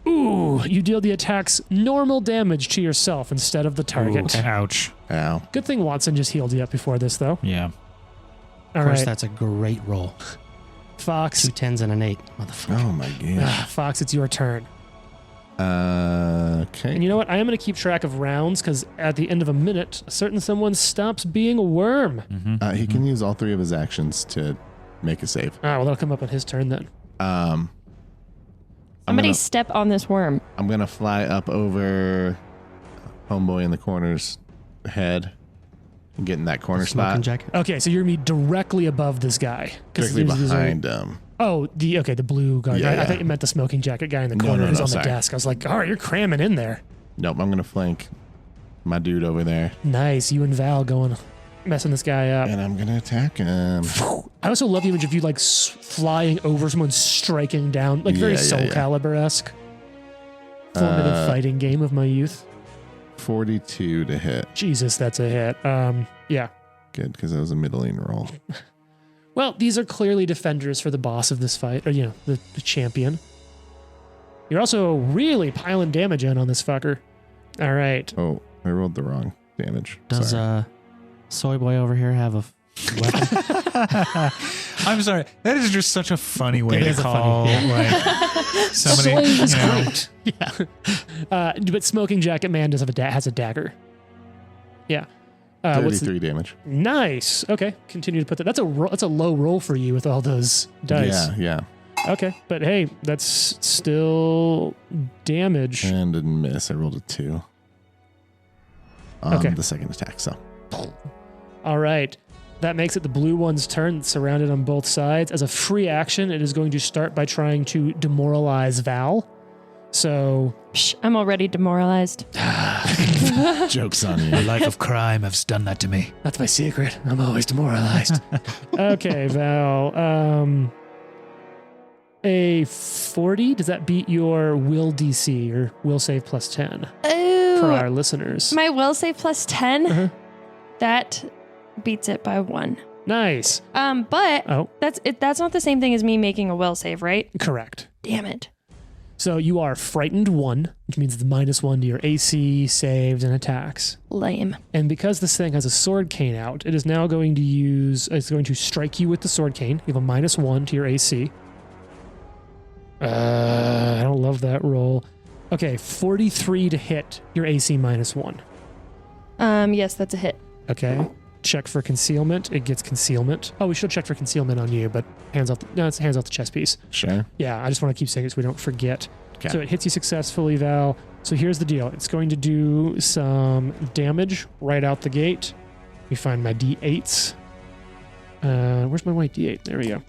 Speaker 2: Ooh, you deal the attack's normal damage to yourself instead of the target.
Speaker 1: Ooh, ouch.
Speaker 4: Ow.
Speaker 2: Good thing Watson just healed you up before this, though.
Speaker 1: Yeah.
Speaker 2: All
Speaker 5: Of course,
Speaker 2: right,
Speaker 5: that's a great roll.
Speaker 2: Fox.
Speaker 5: 2 10s and an 8. Motherfucker.
Speaker 4: Oh my god.
Speaker 2: Fox, it's your turn.
Speaker 4: Okay.
Speaker 2: And you know what? I am going to keep track of rounds because at the end of a minute, a certain someone stops being a worm.
Speaker 4: He can use all 3 of his actions to make a save.
Speaker 2: Well, that'll come up on his turn then.
Speaker 3: Somebody step on this worm.
Speaker 4: I'm gonna fly up over homeboy in the corner's head and get in that corner
Speaker 5: Smoking
Speaker 4: spot.
Speaker 5: jacket.
Speaker 2: Okay, so you're me directly above this guy. 'Cause
Speaker 4: Directly
Speaker 2: these are-
Speaker 4: behind him.
Speaker 2: Oh, the blue guard.
Speaker 4: Yeah,
Speaker 2: I
Speaker 4: yeah.
Speaker 2: thought you meant the smoking jacket guy in the
Speaker 4: No,
Speaker 2: corner
Speaker 4: no,
Speaker 2: who's
Speaker 4: no,
Speaker 2: on the
Speaker 4: sorry.
Speaker 2: desk. I was like, all right, you're cramming in there.
Speaker 4: Nope, I'm gonna flank my dude over there.
Speaker 2: Nice. You and Val going, messing this guy up.
Speaker 4: And I'm gonna attack him.
Speaker 2: I also love the image of you like flying over someone, striking down, like very
Speaker 4: Yeah,
Speaker 2: Soul
Speaker 4: yeah.
Speaker 2: Calibur-esque. Formative fighting game of my youth.
Speaker 4: 42 to hit.
Speaker 2: Jesus, that's a hit. Yeah.
Speaker 4: Good, because that was a middling roll.
Speaker 2: Well, these are clearly defenders for the boss of this fight, or, the champion. You're also really piling damage in on this fucker. All right.
Speaker 4: Oh, I rolled the wrong damage.
Speaker 5: Does
Speaker 4: Sorry.
Speaker 5: Soy Boy over here have a weapon?
Speaker 1: I'm sorry. That is just such a funny way
Speaker 2: It
Speaker 1: to
Speaker 2: is a
Speaker 1: call like somebody.
Speaker 2: Soy is
Speaker 1: you know,
Speaker 2: great. But Smoking Jacket Man does have has a dagger. Yeah. What's
Speaker 4: 33 damage.
Speaker 2: Nice. Okay. Continue to put that. That's a low roll for you with all those dice.
Speaker 4: Yeah.
Speaker 2: Okay. But hey, that's still damage.
Speaker 4: And didn't miss. I rolled a 2 on
Speaker 2: Okay.
Speaker 4: the second attack. So
Speaker 2: All right. That makes it the blue one's turn, surrounded on both sides. As a free action, it is going to start by trying to demoralize Val. So,
Speaker 3: Psh, I'm already demoralized.
Speaker 4: joke's on
Speaker 1: The
Speaker 4: you.
Speaker 1: life of crime has done that to me.
Speaker 2: that's my secret. I'm always demoralized. Okay, Val. A 40, does that beat your will DC, or will save plus 10 for our
Speaker 3: Oh,
Speaker 2: listeners?
Speaker 3: my will save plus 10.
Speaker 2: Uh-huh.
Speaker 3: That beats it by 1.
Speaker 2: Nice.
Speaker 3: But
Speaker 2: Oh,
Speaker 3: that's not the same thing as me making a will save, right?
Speaker 2: correct.
Speaker 3: Damn it.
Speaker 2: So you are frightened 1, which means the -1 to your AC, saves, and attacks.
Speaker 3: Lame.
Speaker 2: And because this thing has a sword cane out, it is now going to strike you with the sword cane. You have a -1 to your AC. I don't love that roll. Okay, 43 to hit your AC -1.
Speaker 3: Yes, that's a hit.
Speaker 2: Okay. Check for concealment. It gets concealment. Oh, we should check for concealment on you, but it's hands off the chess piece.
Speaker 4: Sure.
Speaker 2: Yeah, I just want to keep saying it so we don't forget.
Speaker 4: Okay.
Speaker 2: So it hits you successfully, Val. So here's the deal. It's going to do some damage right out the gate. Let me find my D8s. Where's my white D8? There we go.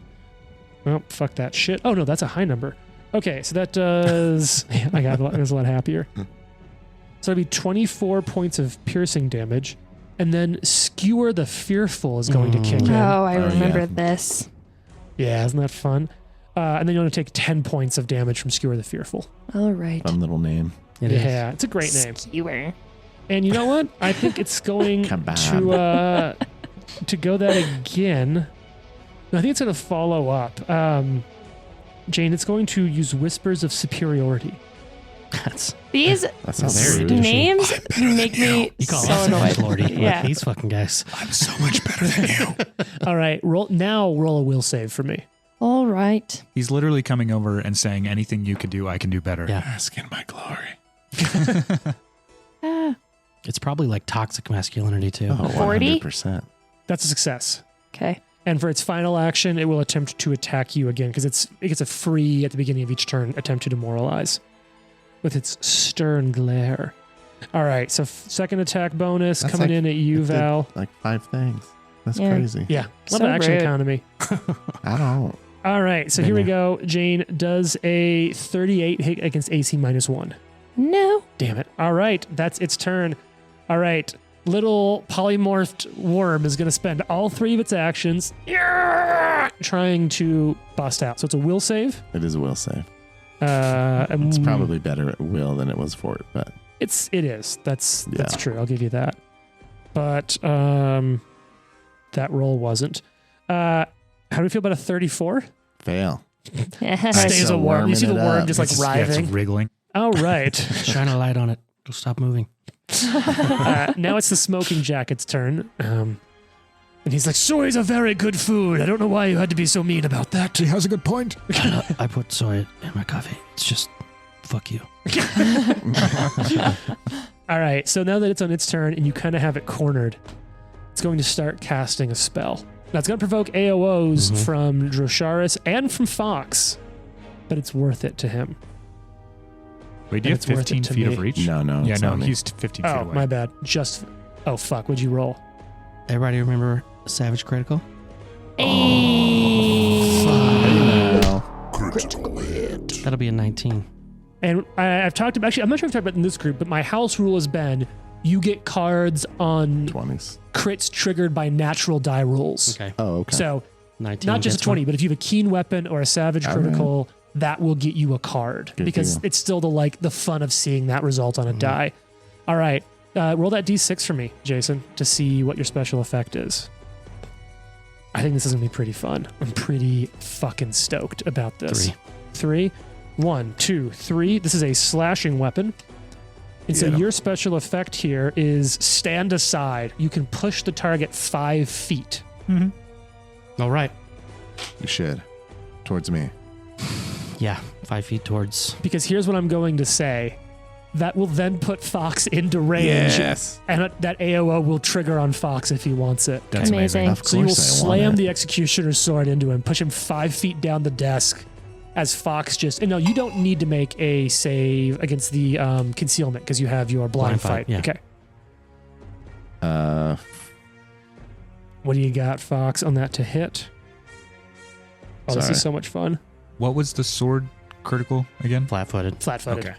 Speaker 2: Well, fuck that shit. Oh, no, that's a high number. Okay, so that does... I was a lot happier. So it'd be 24 points of piercing damage. And then Skewer the Fearful is going to kick in.
Speaker 3: Oh, I
Speaker 4: Oh,
Speaker 3: remember
Speaker 4: yeah.
Speaker 3: this.
Speaker 2: Yeah, isn't that fun? And then you want to take 10 points of damage from Skewer the Fearful.
Speaker 3: All right.
Speaker 4: Fun little name.
Speaker 5: It is.
Speaker 2: Yeah, it's a great name.
Speaker 3: Skewer.
Speaker 2: And you know what? I think it's going
Speaker 4: Kebab.
Speaker 2: to go that again. No, I think it's going to follow up. Jane, it's going to use Whispers of Superiority.
Speaker 5: That's
Speaker 3: These
Speaker 4: That sounds
Speaker 5: Very
Speaker 4: rude.
Speaker 5: douchey.
Speaker 3: names make me
Speaker 5: you call
Speaker 3: so
Speaker 5: us
Speaker 3: annoyed.
Speaker 5: Lordy.
Speaker 3: Yeah.
Speaker 5: Like these fucking guys.
Speaker 1: I'm so much better than you.
Speaker 2: All right, roll a will save for me.
Speaker 3: All right.
Speaker 1: He's literally coming over and saying, anything you could do, I can do better.
Speaker 5: Yeah.
Speaker 4: Bask in my glory.
Speaker 3: Ah,
Speaker 5: It's probably like toxic masculinity too.
Speaker 4: Oh,
Speaker 3: 40?
Speaker 4: 100%.
Speaker 2: That's a success.
Speaker 3: okay.
Speaker 2: And for its final action, it will attempt to attack you again because it gets a free at the beginning of each turn attempt to demoralize with its stern glare. All right, so second attack bonus
Speaker 4: That's
Speaker 2: coming
Speaker 4: like-
Speaker 2: in at you,
Speaker 4: It did
Speaker 2: Val.
Speaker 4: like 5 things. That's
Speaker 3: Yeah.
Speaker 4: crazy.
Speaker 2: Yeah, love
Speaker 3: So
Speaker 2: the action
Speaker 3: rude.
Speaker 2: economy.
Speaker 4: I don't.
Speaker 2: All right, so
Speaker 5: Been
Speaker 2: here we
Speaker 5: there.
Speaker 2: go. Jane does a 38 hit against AC -1.
Speaker 3: No.
Speaker 2: Damn it. All right, that's its turn. All right, little polymorphed worm is going to spend all 3 of its actions trying to bust out. So it's a will save.
Speaker 4: It is a will save.
Speaker 2: And
Speaker 4: It's probably better at will than it was fort, but
Speaker 2: It is. That's true. I'll give you that. But that roll wasn't. How do we feel about a 34?
Speaker 4: Fail.
Speaker 2: Stays a worm. You see the worm just like
Speaker 1: It's
Speaker 2: writhing.
Speaker 1: wriggling.
Speaker 2: Oh, right.
Speaker 5: Shine a light on it. It'll stop moving.
Speaker 2: Now it's the smoking jacket's turn. And he's like, soy is a very good food. I don't know why you had to be so mean about that.
Speaker 1: He has a good point.
Speaker 5: I put soy in my coffee. It's just, fuck you.
Speaker 2: All right. So now that it's on its turn and you kind of have it cornered, it's going to start casting a spell. Now it's going to provoke AOs from Drosharis and from Fox, but it's worth it to him.
Speaker 1: Wait, do you have
Speaker 2: It's worth it
Speaker 1: 15
Speaker 2: to
Speaker 1: feet
Speaker 2: me.
Speaker 1: of reach?
Speaker 4: No,
Speaker 1: Yeah,
Speaker 4: it's
Speaker 1: no,
Speaker 4: not me.
Speaker 1: he's 15 feet
Speaker 2: Oh,
Speaker 1: away.
Speaker 2: my bad. Oh, fuck. What'd you roll?
Speaker 5: Everybody remember Savage Critical?
Speaker 4: No.
Speaker 6: Critical hit.
Speaker 5: That'll be a 19.
Speaker 2: And I've talked about, actually, I'm not sure if I've talked about it in this group, but my house rule has been you get cards on
Speaker 4: 20s.
Speaker 2: crits triggered by natural die rules.
Speaker 5: Okay.
Speaker 4: Oh, okay.
Speaker 2: So
Speaker 5: 19.
Speaker 2: not just a
Speaker 5: gets
Speaker 2: 20,
Speaker 5: one.
Speaker 2: but if you have a keen weapon or a savage
Speaker 4: All
Speaker 2: critical, that will get you a card
Speaker 4: Good
Speaker 2: because
Speaker 4: deal.
Speaker 2: it's still the fun of seeing that result on a die. All right. Roll that D6 for me, Jason, to see what your special effect is. I think this is going to be pretty fun. I'm pretty fucking stoked about this. 3. 1, 2, 3. This is a slashing weapon. And so
Speaker 4: Yeah.
Speaker 2: your special effect here is stand aside. You can push the target 5 feet.
Speaker 5: All right.
Speaker 4: You should. Towards me.
Speaker 5: Yeah. 5 feet towards.
Speaker 2: Because here's what I'm going to say. That will then put Fox into range.
Speaker 4: Yes.
Speaker 2: And that AOO will trigger on Fox if he wants it.
Speaker 1: That's amazing.
Speaker 3: Amazing.
Speaker 4: Of
Speaker 2: So you will
Speaker 4: course I want
Speaker 2: slam
Speaker 4: it.
Speaker 2: the Executioner's sword into him, push him 5 feet down the desk as Fox just... And no, you don't need to make a save against the concealment because you have your blind fight.
Speaker 5: yeah.
Speaker 2: Okay.
Speaker 4: Uh,
Speaker 2: What do you got, Fox, on that to hit? Oh, this
Speaker 4: Sorry.
Speaker 2: is so much fun.
Speaker 1: What was the sword critical again?
Speaker 5: Flat-footed.
Speaker 2: Flat-footed.
Speaker 1: Okay.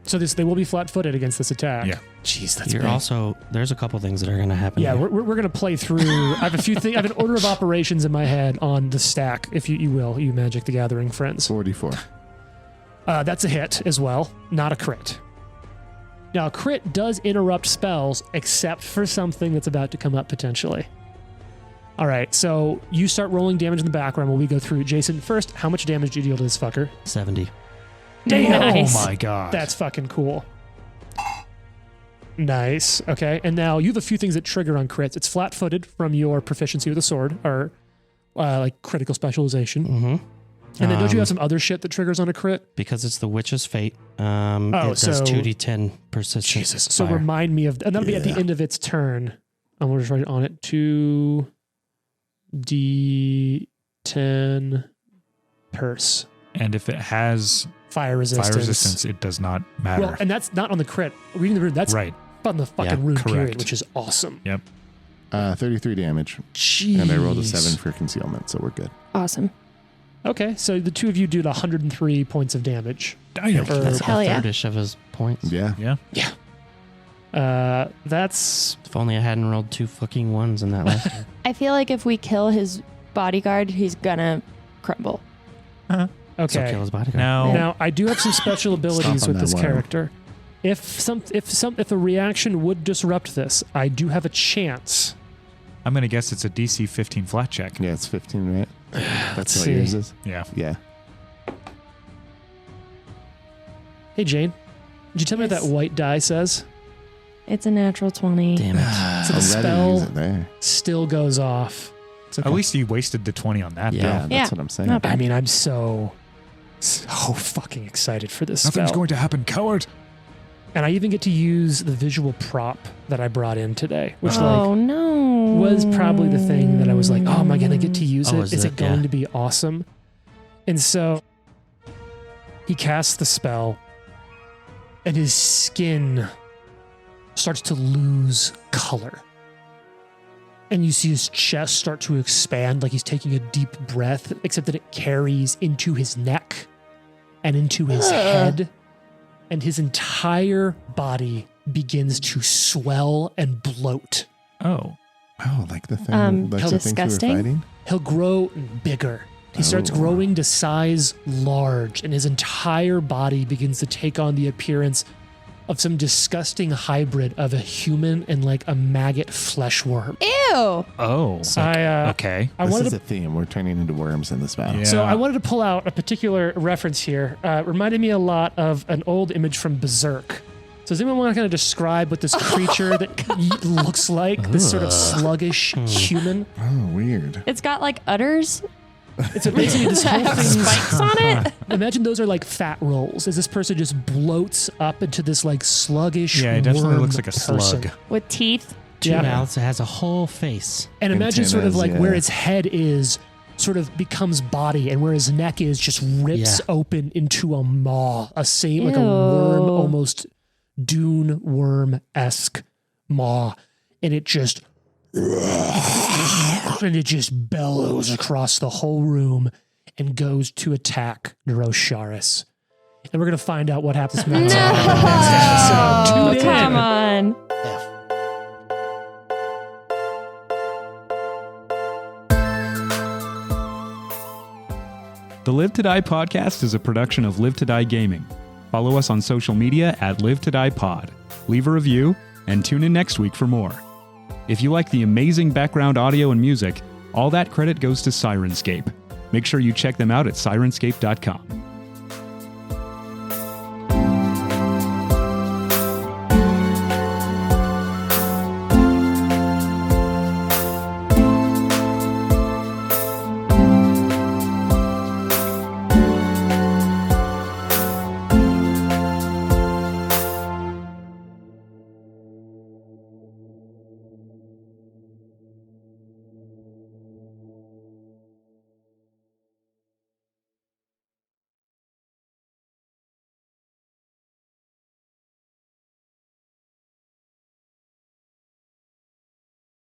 Speaker 2: So they will be flat-footed against this attack.
Speaker 1: Yeah.
Speaker 2: Jeez, that's
Speaker 5: You're
Speaker 2: big.
Speaker 5: also, there's a couple things that are going to happen.
Speaker 2: Yeah,
Speaker 5: here.
Speaker 2: we're going to play through. I have a few things. I have an order of operations in my head on the stack, if you will, you Magic the Gathering friends.
Speaker 4: 44.
Speaker 2: That's a hit as well, not a crit. Now, a crit does interrupt spells, except for something that's about to come up potentially. All right, so you start rolling damage in the background while we go through. Jason, first, how much damage do you deal to this fucker?
Speaker 5: 70.
Speaker 2: Damn!
Speaker 3: Nice.
Speaker 1: Oh my god.
Speaker 2: That's fucking cool. Nice. Okay, and now you have a few things that trigger on crits. It's flat-footed from your proficiency with a sword, or like critical specialization.
Speaker 5: Mm-hmm.
Speaker 2: And then don't you have some other shit that triggers on a crit?
Speaker 5: Because it's the Witch's Fate. It does
Speaker 2: so-
Speaker 5: 2d10 persistent
Speaker 2: Jesus. So
Speaker 5: fire.
Speaker 2: remind me of, and that'll be at the
Speaker 4: Yeah.
Speaker 2: end of its turn. I'm going to write it on it. 2d10 purse.
Speaker 1: And if it has
Speaker 2: Fire resistance.
Speaker 1: fire resistance, it does not matter.
Speaker 2: Well, and that's not on the crit. Reading the rune, that's
Speaker 1: right.
Speaker 2: on the fucking
Speaker 5: Yeah,
Speaker 2: rune
Speaker 1: correct.
Speaker 2: period, which is awesome.
Speaker 4: 33 damage.
Speaker 2: Jeez.
Speaker 4: And I rolled a 7 for concealment, so we're good.
Speaker 3: Awesome.
Speaker 2: Okay, so the two of you do 103 points of damage.
Speaker 1: Damn.
Speaker 2: Or-
Speaker 5: That's
Speaker 3: Hell
Speaker 5: a
Speaker 3: yeah.
Speaker 5: third-ish of his points.
Speaker 4: Yeah.
Speaker 1: Yeah.
Speaker 2: That's
Speaker 5: If only I hadn't rolled 2 fucking ones in that last year.
Speaker 3: I feel like if we kill his bodyguard, he's gonna crumble.
Speaker 5: So
Speaker 2: okay.
Speaker 5: kill his bodyguard.
Speaker 1: Now,
Speaker 2: Now I do have some special abilities
Speaker 4: Stomp on
Speaker 2: with this
Speaker 4: that worm.
Speaker 2: character. If a reaction would disrupt this, I do have a chance.
Speaker 1: I'm going to guess it's a DC 15 flat check.
Speaker 4: Yeah, it's 15, right? That's what
Speaker 2: see.
Speaker 4: yours is?
Speaker 1: Yeah.
Speaker 4: Yeah.
Speaker 2: Hey Jane, did you tell me what
Speaker 3: Yes.
Speaker 2: that white die says?
Speaker 3: It's a natural 20.
Speaker 5: Damn it.
Speaker 2: So the
Speaker 4: I'm ready to
Speaker 2: spell
Speaker 4: use it there.
Speaker 2: still goes off.
Speaker 4: It's okay.
Speaker 1: At least he wasted the 20 on that.
Speaker 5: Yeah.
Speaker 1: though.
Speaker 4: Yeah, that's
Speaker 3: Yeah.
Speaker 4: what I'm saying.
Speaker 3: Not bad.
Speaker 2: I mean, I'm so fucking excited for this
Speaker 1: Nothing's
Speaker 2: spell.
Speaker 1: going to happen, coward.
Speaker 2: And I even get to use the visual prop that I brought in today, which
Speaker 3: Oh no.
Speaker 2: was probably the thing that I was like, oh, am I going to get to use
Speaker 5: Oh,
Speaker 2: it?
Speaker 5: is
Speaker 2: Is
Speaker 5: it?
Speaker 2: it going
Speaker 5: Yeah.
Speaker 2: to be awesome? And so he casts the spell, and his skin starts to lose color. And you see his chest start to expand like he's taking a deep breath, except that it carries into his neck and into his head. And his entire body begins to swell and bloat.
Speaker 1: Oh.
Speaker 4: Oh, like the thing. like
Speaker 3: How
Speaker 4: the things we were
Speaker 3: disgusting.
Speaker 4: fighting?
Speaker 2: He'll grow bigger. He starts
Speaker 4: Oh.
Speaker 2: growing to size large, and his entire body begins to take on the appearance of some disgusting hybrid of a human and like a maggot flesh worm.
Speaker 3: Ew.
Speaker 1: Oh. Okay.
Speaker 2: I
Speaker 4: This
Speaker 2: wanted
Speaker 4: is
Speaker 2: to
Speaker 4: a theme. We're turning into worms in this battle.
Speaker 1: Yeah.
Speaker 2: So I wanted to pull out a particular reference here. Reminded me a lot of an old image from Berserk. So does anyone want to kind of describe what this creature that looks like? This sort of sluggish human.
Speaker 4: Oh, weird.
Speaker 3: It's got like udders.
Speaker 2: It's basically this whole
Speaker 3: Have
Speaker 2: thing.
Speaker 3: spikes on it.
Speaker 2: Imagine those are like fat rolls. As this person just bloats up into this like sluggish.
Speaker 1: Yeah, it definitely
Speaker 2: worm
Speaker 1: looks like a
Speaker 2: person.
Speaker 1: slug.
Speaker 3: With teeth.
Speaker 5: Two
Speaker 2: Yeah.
Speaker 5: mouths. It has a whole face.
Speaker 2: And imagine sort of
Speaker 4: Antennas,
Speaker 2: like where
Speaker 4: yeah.
Speaker 2: its head is, sort of becomes body, and where his neck is just rips open into a maw, like a worm,
Speaker 3: Ew.
Speaker 2: almost dune worm-esque maw, and it just bellows across the whole room and goes to attack Neurosharis. And we're gonna find out what happens next.
Speaker 3: No.
Speaker 2: Next episode. Tune in.
Speaker 3: Come on.
Speaker 1: The Live to Die podcast is a production of Live to Die Gaming. Follow us on social media at Live to Die Pod. Leave a review and tune in next week for more. If you like the amazing background audio and music, all that credit goes to Syrinscape. Make sure you check them out at Syrinscape.com.